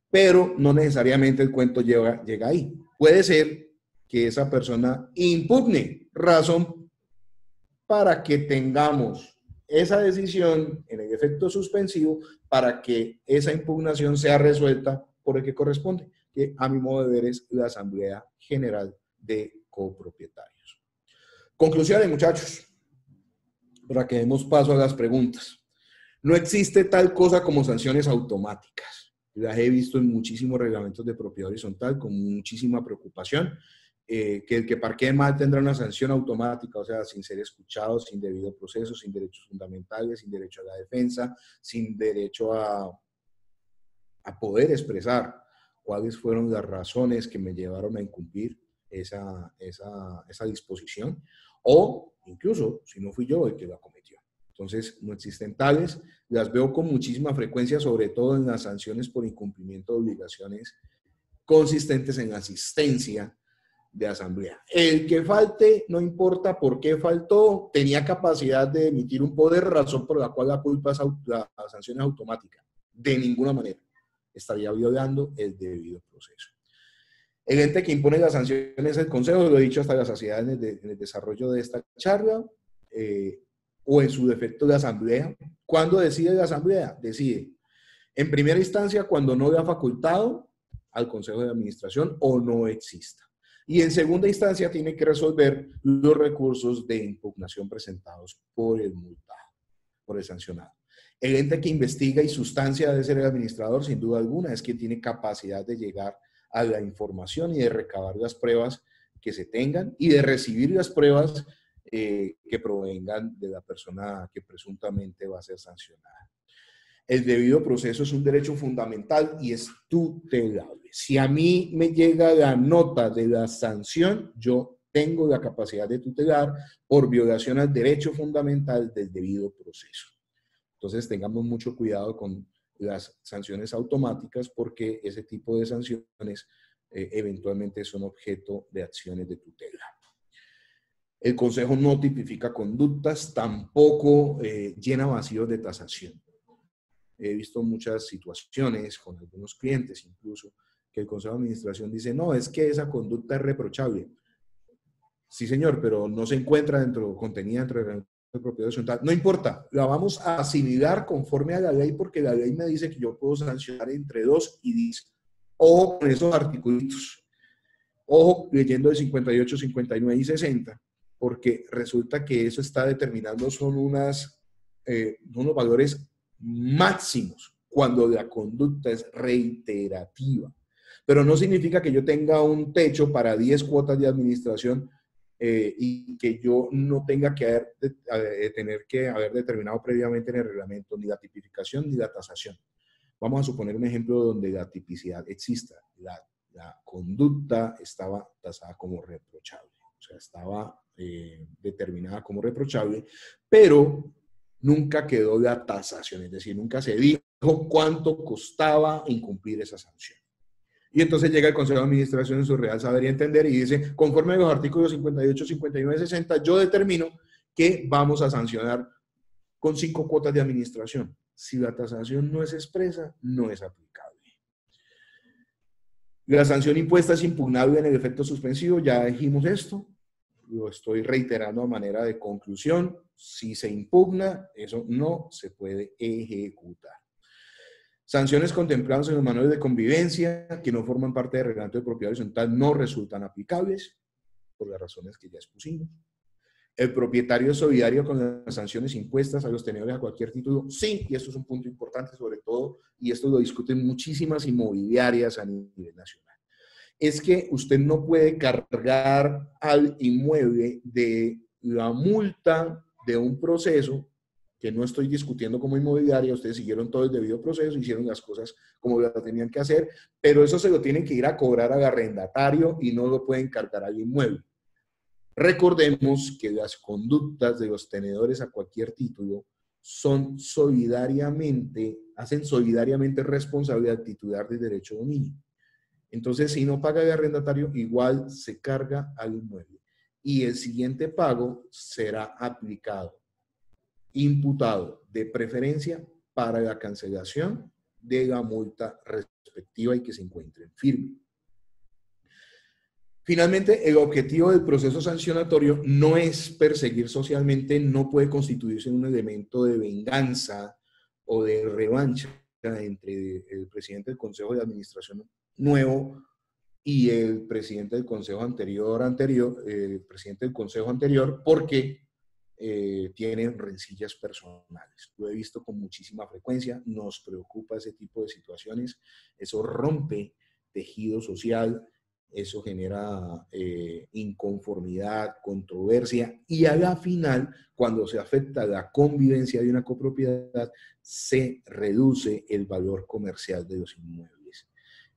Pero no necesariamente el cuento llega ahí. Puede ser que esa persona impugne, razón para que tengamos esa decisión en el efecto suspensivo para que esa impugnación sea resuelta por el que corresponde, que a mi modo de ver es la Asamblea General de Copropietarios. Conclusiones, muchachos, para que demos paso a las preguntas. No existe tal cosa como sanciones automáticas. Las he visto en muchísimos reglamentos de propiedad horizontal con muchísima preocupación. Que el que parquee mal tendrá una sanción automática, o sea, sin ser escuchado, sin debido proceso, sin derechos fundamentales, sin derecho a la defensa, sin derecho a poder expresar cuáles fueron las razones que me llevaron a incumplir esa disposición, o incluso si no fui yo el que la cometió. Entonces, no existen tales, las veo con muchísima frecuencia, sobre todo en las sanciones por incumplimiento de obligaciones consistentes en asistencia de asamblea. El que falte, no importa por qué faltó, tenía capacidad de emitir un poder, razón por la cual la culpa es la sanción es automática. De ninguna manera. Estaría violando el debido proceso. El ente que impone las sanciones es el Consejo, lo he dicho hasta la saciedad en el desarrollo de esta charla, o en su defecto la asamblea. ¿Cuándo decide la asamblea? Decide en primera instancia cuando no le ha facultado al Consejo de Administración o no exista. Y en segunda instancia tiene que resolver los recursos de impugnación presentados por el multado, por el sancionado. El ente que investiga y sustancia debe ser el administrador, sin duda alguna, es quien tiene capacidad de llegar a la información y de recabar las pruebas que se tengan y de recibir las pruebas que provengan de la persona que presuntamente va a ser sancionada. El debido proceso es un derecho fundamental y es tutelable. Si a mí me llega la nota de la sanción, yo tengo la capacidad de tutelar por violación al derecho fundamental del debido proceso. Entonces, tengamos mucho cuidado con las sanciones automáticas porque ese tipo de sanciones eventualmente son objeto de acciones de tutela. El Consejo no tipifica conductas, tampoco llena vacíos de tasación. He visto muchas situaciones con algunos clientes incluso que el Consejo de Administración dice, no, es que esa conducta es reprochable. Sí, señor, pero no se encuentra contenida dentro del reglamento de propiedad horizontal. No importa, la vamos a asimilar conforme a la ley porque la ley me dice que yo puedo sancionar entre 2 y 10. Ojo con esos articulitos. Ojo leyendo el 58, 59 y 60, porque resulta que eso está determinando son unos valores máximos cuando la conducta es reiterativa. Pero no significa que yo tenga un techo para 10 cuotas de administración y que yo no tenga que haber determinado previamente en el reglamento ni la tipificación ni la tasación. Vamos a suponer un ejemplo donde la tipicidad exista. La conducta estaba tasada como reprochable, o sea, estaba determinada como reprochable, pero nunca quedó la tasación, es decir, nunca se dijo cuánto costaba incumplir esa sanción. Y entonces llega el Consejo de Administración en su real saber y entender y dice, conforme a los artículos 58, 59 y 60, yo determino que vamos a sancionar con 5 cuotas de administración. Si la tasación no es expresa, no es aplicable. La sanción impuesta es impugnable en el efecto suspensivo, ya dijimos esto. Lo estoy reiterando a manera de conclusión. Si se impugna, eso no se puede ejecutar. Sanciones contempladas en los manuales de convivencia que no forman parte del reglamento de propiedad horizontal no resultan aplicables por las razones que ya expusimos. ¿El propietario es solidario con las sanciones impuestas a los tenedores a cualquier título? Sí, y esto es un punto importante sobre todo, y esto lo discuten muchísimas inmobiliarias a nivel nacional. Es que usted no puede cargar al inmueble de la multa de un proceso, que no estoy discutiendo como inmobiliaria, ustedes siguieron todo el debido proceso, hicieron las cosas como las tenían que hacer, pero eso se lo tienen que ir a cobrar al arrendatario y no lo pueden cargar al inmueble. Recordemos que las conductas de los tenedores a cualquier título son solidariamente, hacen solidariamente responsable al titular del derecho de dominio. Entonces, si no paga el arrendatario, igual se carga al inmueble. Y el siguiente pago será aplicado, imputado de preferencia para la cancelación de la multa respectiva y que se encuentre firme. Finalmente, el objetivo del proceso sancionatorio no es perseguir socialmente, no puede constituirse en un elemento de venganza o de revancha entre el presidente del Consejo de Administración nuevo y el presidente del Consejo anterior, porque tienen rencillas personales. Lo he visto con muchísima frecuencia, nos preocupa ese tipo de situaciones, eso rompe tejido social, eso genera inconformidad, controversia, y a la final, cuando se afecta la convivencia de una copropiedad, se reduce el valor comercial de los inmuebles.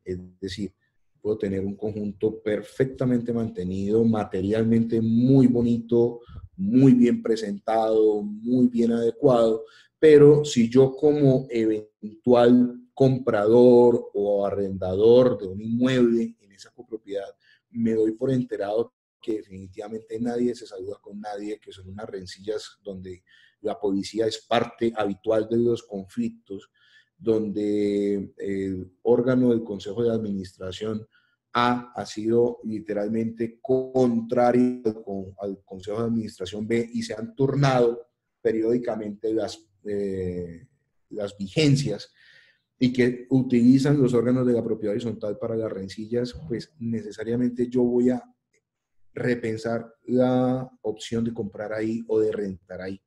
Es decir, puedo tener un conjunto perfectamente mantenido, materialmente muy bonito, muy bien presentado, muy bien adecuado, pero si yo como eventual comprador o arrendador de un inmueble en esa copropiedad me doy por enterado que definitivamente nadie se saluda con nadie, que son unas rencillas donde la policía es parte habitual de los conflictos, donde el órgano del Consejo de Administración ha sido literalmente contrario al Consejo de Administración B y se han turnado periódicamente las vigencias y que utilizan los órganos de la propiedad horizontal para las rencillas, pues necesariamente yo voy a repensar la opción de comprar ahí o de rentar ahí,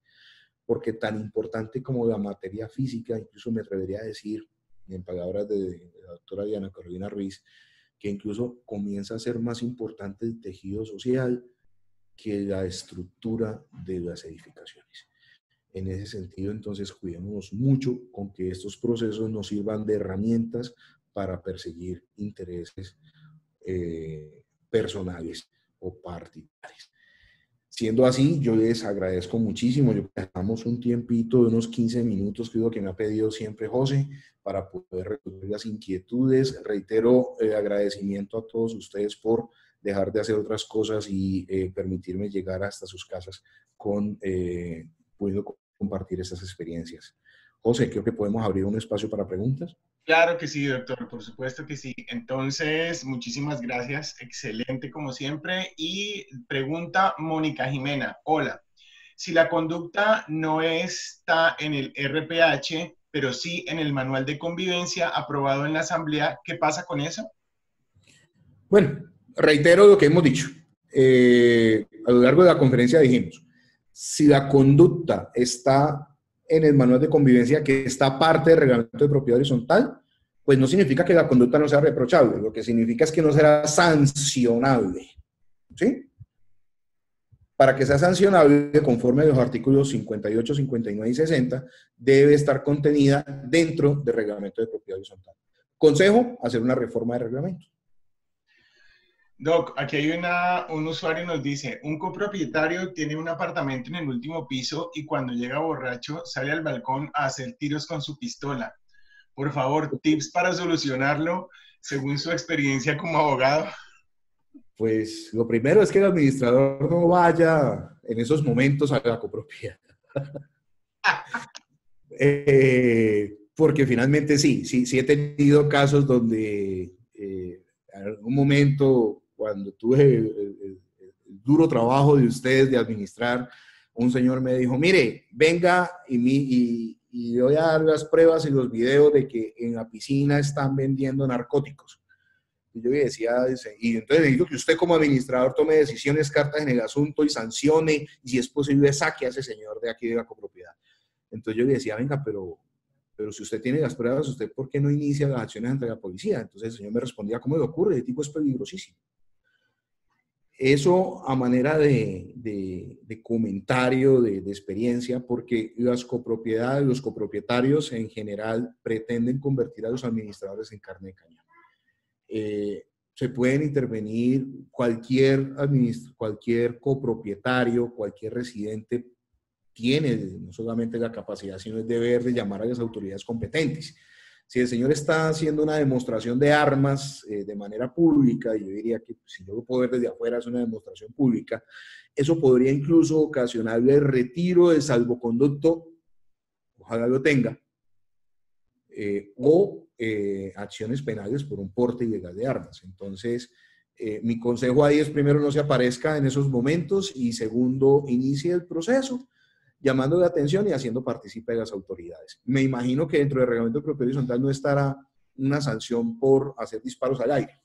porque tan importante como la materia física, incluso me atrevería a decir, en palabras de la doctora Diana Carolina Ruiz, que incluso comienza a ser más importante el tejido social que la estructura de las edificaciones. En ese sentido, entonces, cuidémonos mucho con que estos procesos nos sirvan de herramientas para perseguir intereses personales o particulares. Siendo así, yo les agradezco muchísimo. Yo dejamos un tiempito de unos 15 minutos, que es lo que me ha pedido siempre José, para poder resolver las inquietudes. Reitero el agradecimiento a todos ustedes por dejar de hacer otras cosas y permitirme llegar hasta sus casas pudiendo compartir estas experiencias. José, creo que podemos abrir un espacio para preguntas. Claro que sí, doctor, por supuesto que sí. Entonces, muchísimas gracias, excelente como siempre. Y pregunta Mónica Jimena, hola, si la conducta no está en el RPH, pero sí en el manual de convivencia aprobado en la asamblea, ¿qué pasa con eso? Bueno, reitero lo que hemos dicho. A lo largo de la conferencia dijimos, si la conducta está en el manual de convivencia, que está parte del reglamento de propiedad horizontal, pues no significa que la conducta no sea reprochable, lo que significa es que no será sancionable, ¿sí? Para que sea sancionable, conforme a los artículos 58, 59 y 60, debe estar contenida dentro del reglamento de propiedad horizontal. Consejo, hacer una reforma de reglamento. Doc, aquí hay un usuario nos dice, un copropietario tiene un apartamento en el último piso y cuando llega borracho sale al balcón a hacer tiros con su pistola. Por favor, tips para solucionarlo según su experiencia como abogado. Pues lo primero es que el administrador no vaya en esos momentos a la copropiedad. Porque finalmente sí he tenido casos donde en algún momento, cuando tuve el duro trabajo de ustedes de administrar, un señor me dijo, mire, venga y voy a dar las pruebas y los videos de que en la piscina están vendiendo narcóticos. Y yo le decía, y entonces necesito que usted como administrador tome decisiones, cartas en el asunto y sancione, y si es posible saque a ese señor de aquí de la copropiedad. Entonces yo le decía, venga, pero si usted tiene las pruebas, ¿usted por qué no inicia las acciones ante la policía? Entonces el señor me respondía, ¿cómo le ocurre? El tipo es peligrosísimo. Eso a manera de comentario, de experiencia, porque las copropiedades, los copropietarios en general pretenden convertir a los administradores en carne de cañón. Se pueden intervenir cualquier copropietario, cualquier residente tiene no solamente la capacidad, sino el deber de llamar a las autoridades competentes. Si el señor está haciendo una demostración de armas de manera pública, y yo diría que si yo lo puedo ver desde afuera es una demostración pública, eso podría incluso ocasionarle el retiro del salvoconducto, ojalá lo tenga, o acciones penales por un porte ilegal de armas. Entonces, mi consejo ahí es, primero, no se aparezca en esos momentos, y segundo, inicie el proceso llamando la atención y haciendo partícipe de las autoridades. Me imagino que dentro del reglamento de propiedad horizontal no estará una sanción por hacer disparos al aire,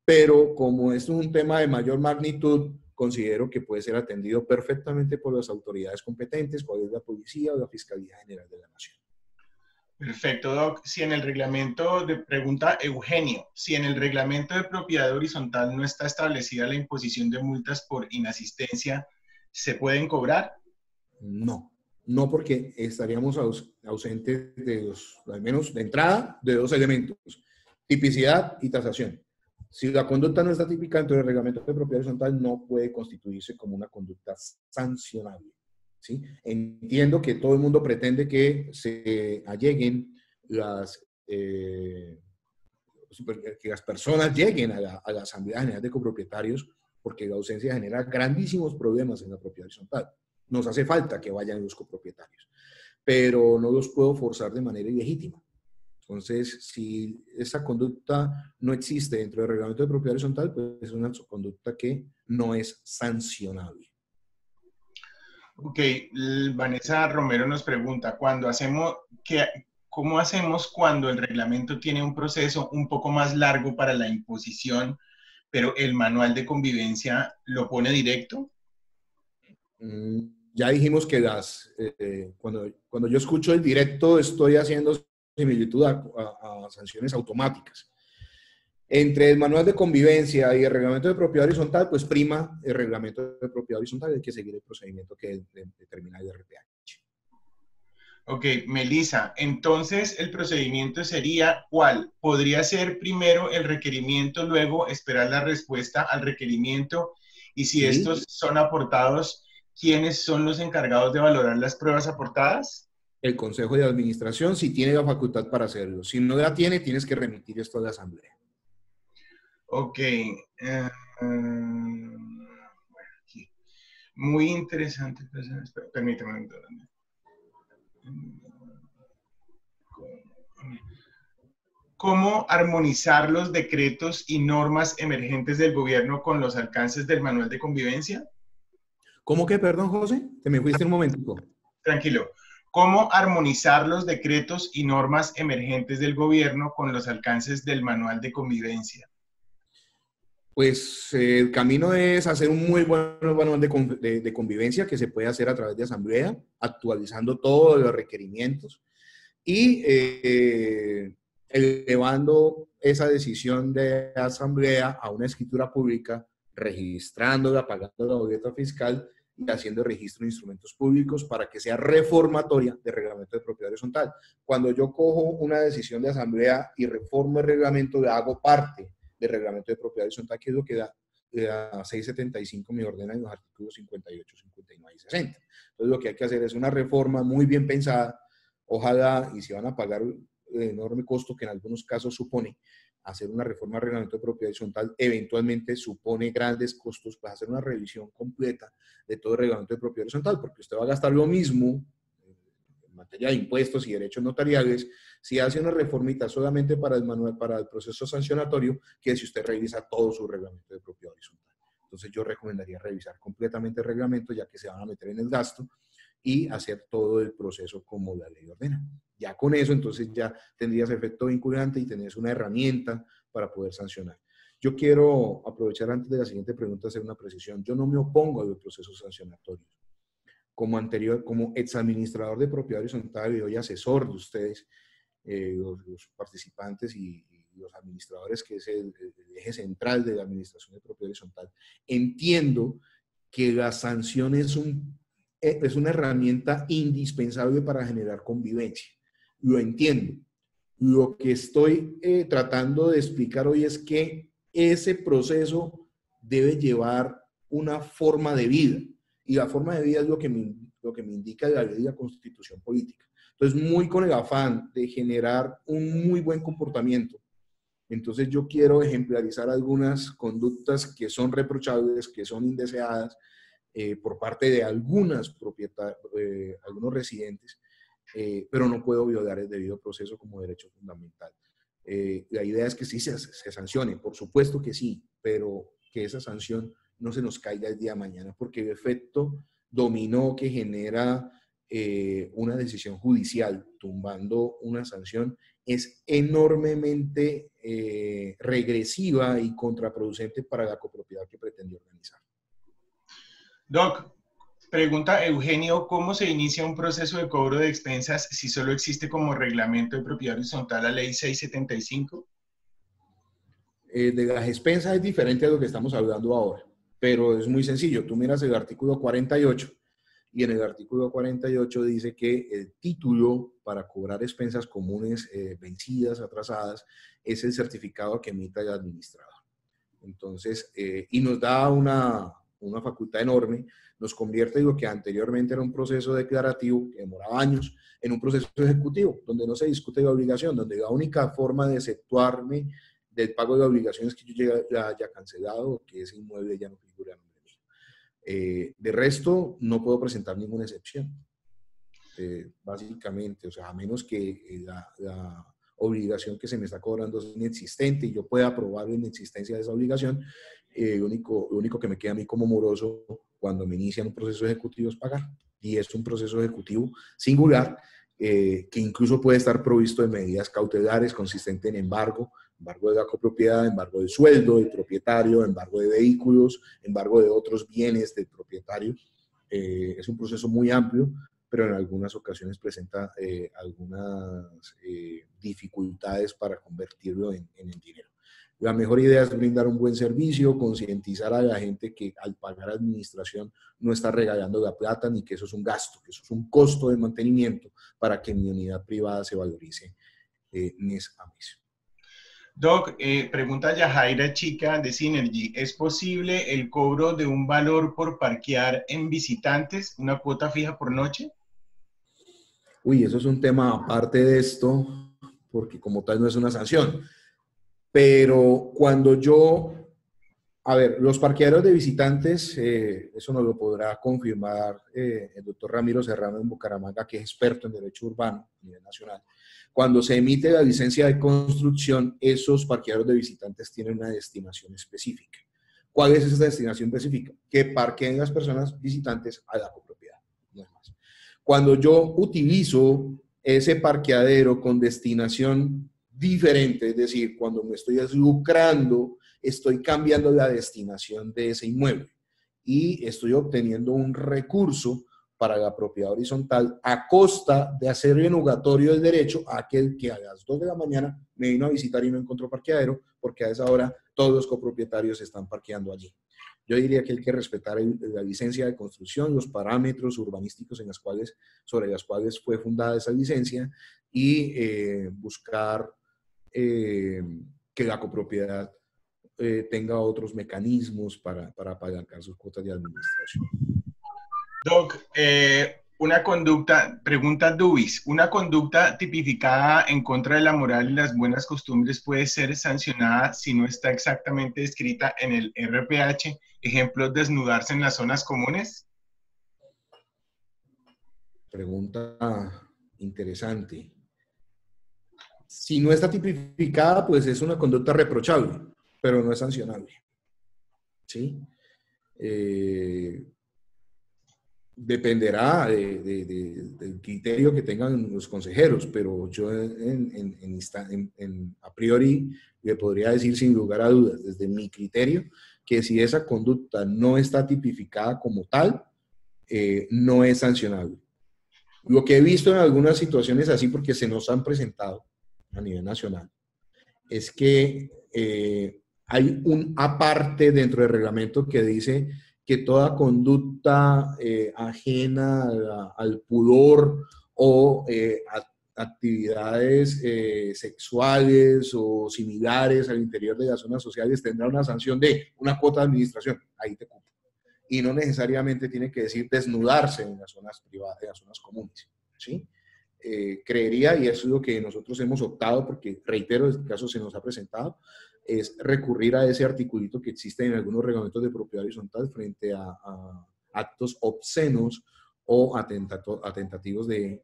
pero como esto es un tema de mayor magnitud, considero que puede ser atendido perfectamente por las autoridades competentes, por la policía o la Fiscalía General de la Nación. Perfecto, Doc. Si en el reglamento, pregunta Eugenio, si en el reglamento de propiedad horizontal no está establecida la imposición de multas por inasistencia, ¿se pueden cobrar? No, no, porque estaríamos ausentes al menos de entrada, de dos elementos: tipicidad y tasación. Si la conducta no está tipificada dentro del reglamento de propiedad horizontal, no puede constituirse como una conducta sancionable, ¿sí? Entiendo que todo el mundo pretende que se alleguen que las personas lleguen a la Asamblea General de Copropietarios, porque la ausencia genera grandísimos problemas en la propiedad horizontal. Nos hace falta que vayan los copropietarios, pero no los puedo forzar de manera ilegítima. Entonces, si esa conducta no existe dentro del reglamento de propiedad horizontal, pues es una conducta que no es sancionable. Ok, Vanessa Romero nos pregunta, ¿cómo hacemos cuando el reglamento tiene un proceso un poco más largo para la imposición, pero el manual de convivencia lo pone directo? Ya dijimos que cuando yo escucho el directo, estoy haciendo similitud a sanciones automáticas. Entre el manual de convivencia y el reglamento de propiedad horizontal, pues prima el reglamento de propiedad horizontal, hay que seguir el procedimiento que determina el RPH. Ok, Melissa, entonces el procedimiento sería ¿cuál? ¿Podría ser primero el requerimiento, luego esperar la respuesta al requerimiento? Y si estos son aportados, ¿quiénes son los encargados de valorar las pruebas aportadas? El Consejo de Administración, si tiene la facultad para hacerlo. Si no la tiene, tienes que remitir esto a la Asamblea. Ok. Bueno, aquí. Muy interesante. Permítame un momento. ¿Cómo armonizar los decretos y normas emergentes del gobierno con los alcances del manual de convivencia? ¿Cómo que, perdón, José? Te me fuiste un momentico. Tranquilo. ¿Cómo armonizar los decretos y normas emergentes del gobierno con los alcances del manual de convivencia? Pues el camino es hacer un muy buen manual de convivencia que se puede hacer a través de asamblea, actualizando todos los requerimientos y elevando esa decisión de asamblea a una escritura pública, registrándola, pagando la boleta fiscal y haciendo registro de instrumentos públicos para que sea reformatoria del reglamento de propiedad horizontal. Cuando yo cojo una decisión de asamblea y reformo el reglamento, le hago parte del reglamento de propiedad horizontal, que es lo que da 675 me ordena en los artículos 58, 59 y 60. Entonces lo que hay que hacer es una reforma muy bien pensada, ojalá, y si van a pagar el enorme costo que en algunos casos supone hacer una reforma al reglamento de propiedad horizontal, eventualmente supone grandes costos, pues hacer una revisión completa de todo el reglamento de propiedad horizontal, porque usted va a gastar lo mismo en materia de impuestos y derechos notariales si hace una reformita solamente para el manual, para el proceso sancionatorio, que si usted revisa todo su reglamento de propiedad horizontal. Entonces yo recomendaría revisar completamente el reglamento, ya que se van a meter en el gasto, y hacer todo el proceso como la ley ordena. Ya con eso, entonces ya tendrías efecto vinculante y tendrías una herramienta para poder sancionar. Yo quiero aprovechar antes de la siguiente pregunta hacer una precisión. Yo no me opongo a los procesos sancionatorios. Como exadministrador de propiedad horizontal y hoy asesor de ustedes, los participantes y los administradores, que es el eje central de la administración de propiedad horizontal, entiendo que la sanción es una herramienta indispensable para generar convivencia. Lo entiendo. Lo que estoy tratando de explicar hoy es que ese proceso debe llevar una forma de vida. Y la forma de vida es lo que me indica la ley y la constitución política. Entonces, muy con el afán de generar un muy buen comportamiento. Entonces, yo quiero ejemplarizar algunas conductas que son reprochables, que son indeseadas por parte de algunos residentes, pero no puedo violar el debido proceso como derecho fundamental. La idea es que sí se sancione, por supuesto que sí, pero que esa sanción no se nos caiga el día de mañana, porque el efecto dominó que genera una decisión judicial tumbando una sanción es enormemente regresiva y contraproducente para la copropiedad que pretendió organizar. Doc, pregunta Eugenio, ¿cómo se inicia un proceso de cobro de expensas si solo existe como reglamento de propiedad horizontal la ley 675? De las expensas es diferente a lo que estamos hablando ahora, pero es muy sencillo. Tú miras el artículo 48 y en el artículo 48 dice que el título para cobrar expensas comunes vencidas, atrasadas, es el certificado que emita el administrador. Entonces, y nos da una facultad enorme, nos convierte en lo que anteriormente era un proceso declarativo que demoraba años, en un proceso ejecutivo, donde no se discute la obligación, donde la única forma de exceptuarme del pago de la obligación es que yo ya haya cancelado o que ese inmueble ya no figure a nombre mío. De resto, no puedo presentar ninguna excepción. Básicamente, o sea, a menos que la obligación que se me está cobrando es inexistente y yo pueda probar la inexistencia de esa obligación, lo único que me queda a mí como moroso cuando me inician un proceso ejecutivo es pagar. Y es un proceso ejecutivo singular que incluso puede estar provisto de medidas cautelares consistente en embargo de la copropiedad, embargo del sueldo del propietario, embargo de vehículos, embargo de otros bienes del propietario. Es un proceso muy amplio, pero en algunas ocasiones presenta algunas dificultades para convertirlo en el dinero. La mejor idea es brindar un buen servicio, concientizar a la gente que al pagar administración no está regalando la plata ni que eso es un gasto, que eso es un costo de mantenimiento para que mi unidad privada se valorice mes a mes. Doc, pregunta Yajaira Chica de Synergy, ¿es posible el cobro de un valor por parquear en visitantes, una cuota fija por noche? Uy, eso es un tema aparte de esto, porque como tal no es una sanción. Pero cuando a ver, los parqueaderos de visitantes, eso nos lo podrá confirmar el doctor Ramiro Serrano en Bucaramanga, que es experto en derecho urbano a nivel nacional. Cuando se emite la licencia de construcción, esos parqueaderos de visitantes tienen una destinación específica. ¿Cuál es esa destinación específica? Que parqueen las personas visitantes a la copropiedad, no es más. Cuando yo utilizo ese parqueadero con destinación diferente, es decir, cuando me estoy lucrando, estoy cambiando la destinación de ese inmueble y estoy obteniendo un recurso para la propiedad horizontal a costa de hacer renegatorio del derecho a aquel que a las 2 de la mañana me vino a visitar y no encontró parqueadero, porque a esa hora todos los copropietarios están parqueando allí. Yo diría que hay que respetar la licencia de construcción, los parámetros urbanísticos sobre las cuales fue fundada esa licencia y buscar que la copropiedad tenga otros mecanismos para apalancar sus cuotas de administración. Doc, una conducta, pregunta Dubis, ¿una conducta tipificada en contra de la moral y las buenas costumbres puede ser sancionada si no está exactamente descrita en el RPH? Ejemplo, desnudarse en las zonas comunes. Pregunta interesante. Si no está tipificada, pues es una conducta reprochable, pero no es sancionable. ¿Sí? Dependerá del criterio que tengan los consejeros, pero yo a priori le podría decir sin lugar a dudas, desde mi criterio, que si esa conducta no está tipificada como tal, no es sancionable. Lo que he visto en algunas situaciones así, porque se nos han presentado a nivel nacional, es que hay un aparte dentro del reglamento que dice que toda conducta ajena al pudor o actividades sexuales o similares al interior de las zonas sociales tendrá una sanción de una cuota de administración. Ahí te cupo. Y no necesariamente tiene que decir desnudarse en las zonas privadas, en las zonas comunes, ¿sí? Creería, y eso es lo que nosotros hemos optado, porque reitero, en este caso se nos ha presentado, es recurrir a ese articulito que existe en algunos reglamentos de propiedad horizontal frente a actos obscenos o atentativos de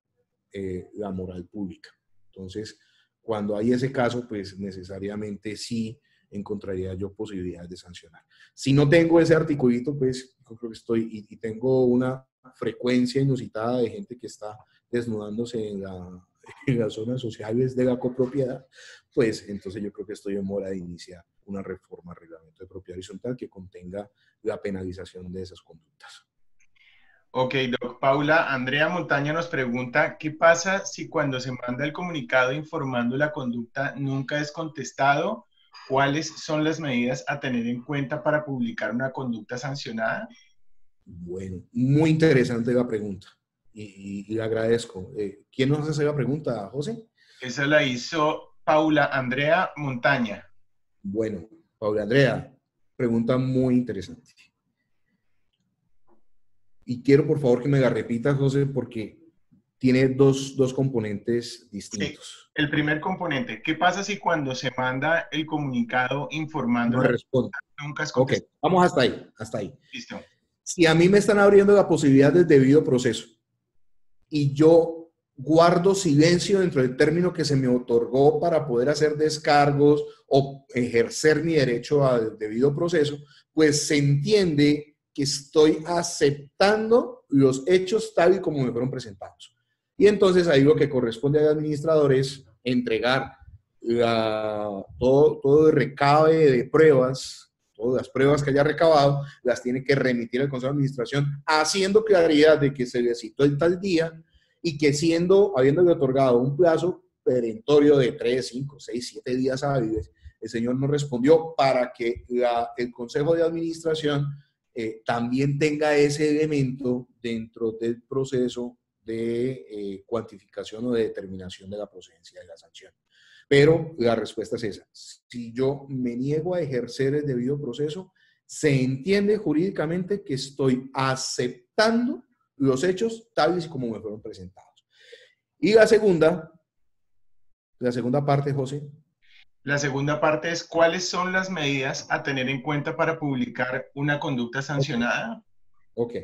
la moral pública. Entonces, cuando hay ese caso, pues necesariamente sí encontraría yo posibilidades de sancionar. Si no tengo ese articulito, pues yo creo que estoy, y tengo una frecuencia inusitada de gente que está desnudándose en las zonas sociales de la copropiedad, pues entonces yo creo que estoy en mora de iniciar una reforma al reglamento de propiedad horizontal que contenga la penalización de esas conductas. Ok, Doc. Paula, Andrea Montaña nos pregunta, ¿qué pasa si cuando se manda el comunicado informando la conducta nunca es contestado? ¿Cuáles son las medidas a tener en cuenta para publicar una conducta sancionada? Bueno, muy interesante la pregunta y le agradezco. ¿Quién nos hace la pregunta, José? Esa la hizo Paula Andrea Montaña. Bueno, Paula Andrea, pregunta muy interesante. Y quiero por favor que me la repita, José, porque tiene dos componentes distintos. Sí, el primer componente, ¿qué pasa si cuando se manda el comunicado informando no la conducta nunca es contestado? Ok, vamos hasta ahí. Listo. Si a mí me están abriendo la posibilidad del debido proceso y yo guardo silencio dentro del término que se me otorgó para poder hacer descargos o ejercer mi derecho al debido proceso, pues se entiende que estoy aceptando los hechos tal y como me fueron presentados. Y entonces ahí lo que corresponde al administrador es entregar todo el recabe de pruebas, todas las pruebas que haya recabado, las tiene que remitir al Consejo de Administración, haciendo claridad de que se le citó el tal día y que habiéndole otorgado un plazo perentorio de 3, 5, 6, 7 días hábiles, el señor no respondió para que el Consejo de Administración también tenga ese elemento dentro del proceso de cuantificación o de determinación de la procedencia de la sanción. Pero la respuesta es esa. Si yo me niego a ejercer el debido proceso, se entiende jurídicamente que estoy aceptando los hechos tales y como me fueron presentados. Y la segunda parte, José. La segunda parte es, ¿cuáles son las medidas a tener en cuenta para publicar una conducta sancionada? Ok.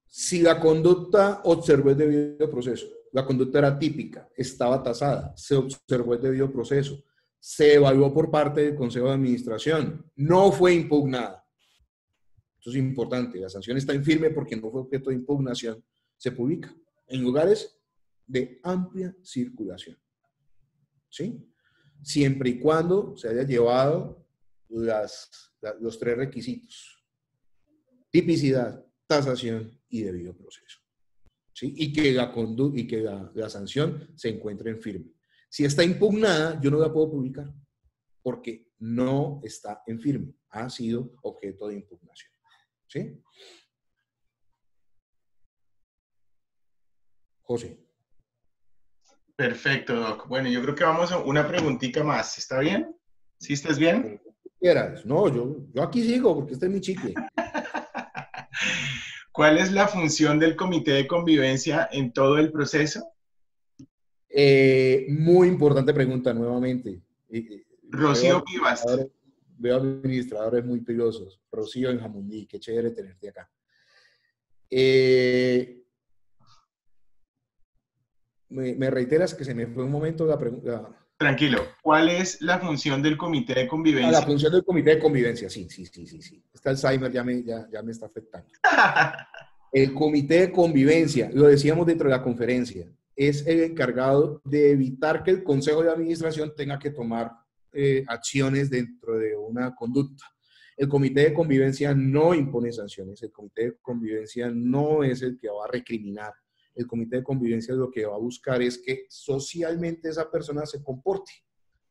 Si la conducta observó el debido proceso, la conducta era típica, estaba tasada, se observó el debido proceso, se evaluó por parte del Consejo de Administración, no fue impugnada. Esto es importante, la sanción está en firme porque no fue objeto de impugnación, se publica en lugares de amplia circulación. ¿Sí? Siempre y cuando se haya llevado los 3 requisitos: tipicidad, tasación y debido proceso. ¿Sí? Y que la sanción se encuentre en firme. Si está impugnada, yo no la puedo publicar porque no está en firme, ha sido objeto de impugnación. ¿Sí? José. Perfecto, Doc. Bueno, yo creo que vamos a una preguntita más. ¿Está bien? ¿Sí estás bien? No, yo aquí sigo porque este es mi chicle. ¿Cuál es la función del comité de convivencia en todo el proceso? Muy importante pregunta nuevamente. Rocío Vivas. Veo administradores muy pilosos. Rocío en Jamundí, qué chévere tenerte acá. ¿Me reiteras que se me fue un momento la pregunta? Tranquilo. ¿Cuál es la función del comité de convivencia? La función del comité de convivencia, sí. Este Alzheimer ya me está afectando. El comité de convivencia, lo decíamos dentro de la conferencia, es el encargado de evitar que el consejo de administración tenga que tomar acciones dentro de una conducta. El comité de convivencia no impone sanciones, el comité de convivencia no es el que va a recriminar. El comité de convivencia lo que va a buscar es que socialmente esa persona se comporte,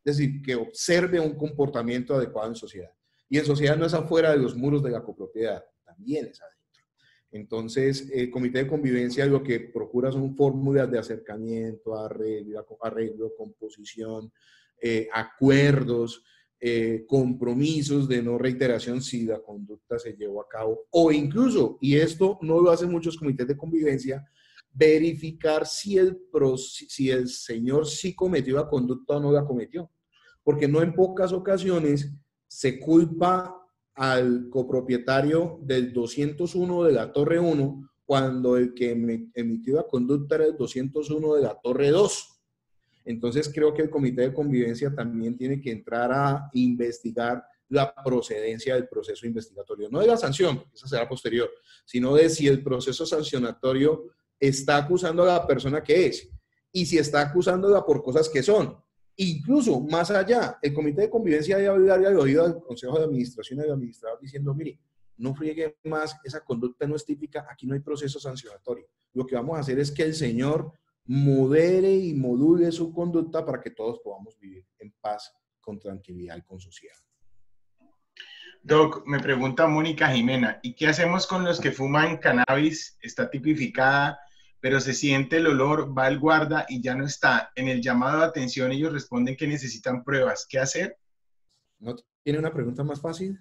es decir, que observe un comportamiento adecuado en sociedad. Y en sociedad no es afuera de los muros de la copropiedad, también es adentro. Entonces, el comité de convivencia lo que procura son fórmulas de acercamiento, arreglo, composición, acuerdos, compromisos de no reiteración si la conducta se llevó a cabo, o incluso, y esto no lo hacen muchos comités de convivencia, verificar si el señor sí cometió la conducta o no la cometió. Porque no en pocas ocasiones se culpa al copropietario del 201 de la Torre 1 cuando el que emitió la conducta era el 201 de la Torre 2. Entonces creo que el comité de convivencia también tiene que entrar a investigar la procedencia del proceso investigatorio, no de la sanción, porque esa será posterior, sino de si el proceso sancionatorio está acusando a la persona que es y si está acusándola por cosas que son. Incluso más allá, el comité de convivencia debe hablar al oído al consejo de administración y al administrador diciendo, mire, no friegue más, esa conducta no es típica, aquí no hay proceso sancionatorio. Lo que vamos a hacer es que el señor modere y module su conducta para que todos podamos vivir en paz, con tranquilidad y con sosiego. Doc, me pregunta Mónica Jimena, ¿y qué hacemos con los que fuman cannabis? Está tipificada, pero se siente el olor, va al guarda y ya no está. En el llamado de atención ellos responden que necesitan pruebas. ¿Qué hacer? ¿No tiene una pregunta más fácil?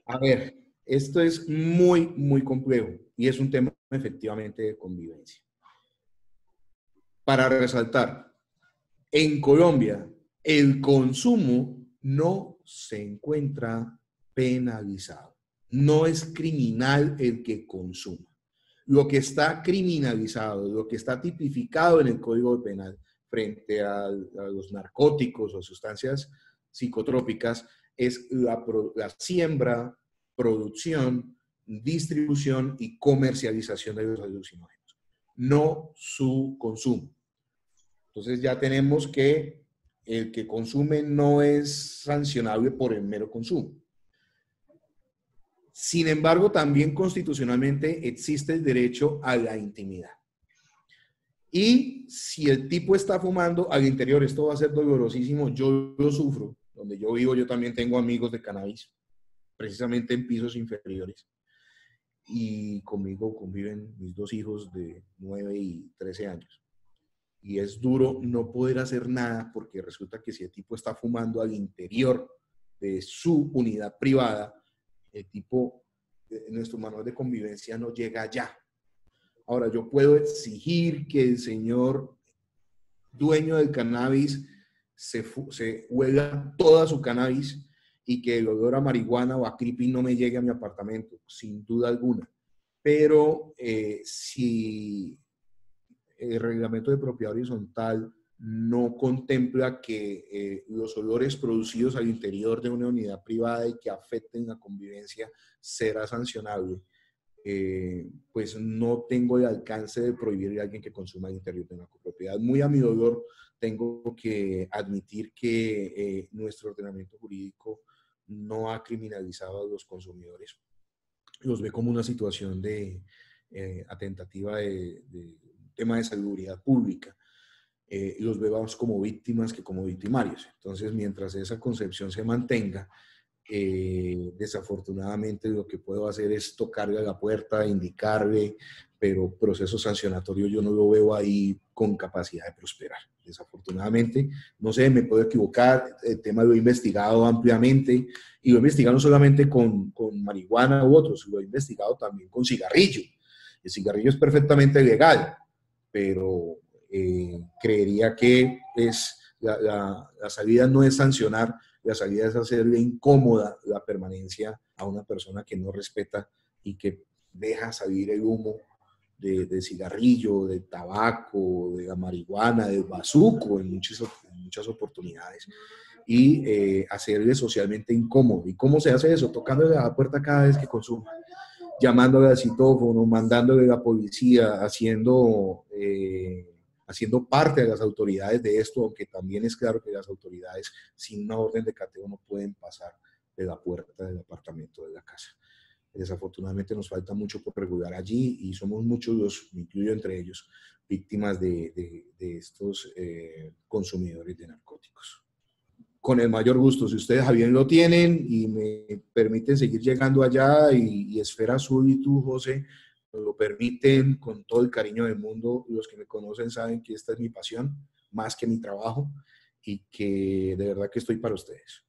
A ver, esto es muy, muy complejo y es un tema efectivamente de convivencia. Para resaltar, en Colombia el consumo no se encuentra penalizado. No es criminal el que consuma. Lo que está criminalizado, lo que está tipificado en el Código Penal frente a los narcóticos o sustancias psicotrópicas es la siembra, producción, distribución y comercialización de los alucinógenos, no su consumo. Entonces ya tenemos que el que consume no es sancionable por el mero consumo. Sin embargo, también constitucionalmente existe el derecho a la intimidad. Y si el tipo está fumando al interior, esto va a ser dolorosísimo, yo lo sufro, donde yo vivo yo también tengo amigos de cannabis, precisamente en pisos inferiores. Y conmigo conviven mis dos hijos de 9 y 13 años. Y es duro no poder hacer nada porque resulta que si el tipo está fumando al interior de su unidad privada, el tipo, nuestro manual de convivencia no llega allá. Ahora, yo puedo exigir que el señor dueño del cannabis se huela toda su cannabis y que el olor a marihuana o a creepy no me llegue a mi apartamento, sin duda alguna. Pero si el reglamento de propiedad horizontal no contempla que los olores producidos al interior de una unidad privada y que afecten la convivencia será sancionable, pues no tengo el alcance de prohibirle a alguien que consuma al interior de una copropiedad. Muy a mi dolor, tengo que admitir que nuestro ordenamiento jurídico no ha criminalizado a los consumidores. Los ve como una situación de atentativa de tema de salubridad pública. Los vemos como víctimas que como victimarios. Entonces, mientras esa concepción se mantenga, desafortunadamente lo que puedo hacer es tocarle a la puerta, indicarle, pero proceso sancionatorio yo no lo veo ahí con capacidad de prosperar. Desafortunadamente, no sé, me puedo equivocar, el tema lo he investigado ampliamente y lo he investigado no solamente con marihuana u otros, lo he investigado también con cigarrillo. El cigarrillo es perfectamente legal, pero creería que la salida no es sancionar, la salida es hacerle incómoda la permanencia a una persona que no respeta y que deja salir el humo de cigarrillo, de tabaco, de la marihuana, del bazuco en muchas oportunidades y hacerle socialmente incómodo. ¿Y cómo se hace eso? Tocándole a la puerta cada vez que consuma. llamándole al citófono, mandándole a la policía, haciendo parte de las autoridades de esto, aunque también es claro que las autoridades sin una orden de cateo no pueden pasar de la puerta del apartamento de la casa. Desafortunadamente nos falta mucho por regular allí y somos muchos, me incluyo entre ellos, víctimas de estos consumidores de narcóticos. Con el mayor gusto, si ustedes a bien lo tienen y me permiten seguir llegando allá y Esfera Azul y tú, José, nos lo permiten con todo el cariño del mundo. Los que me conocen saben que esta es mi pasión, más que mi trabajo, y que de verdad que estoy para ustedes.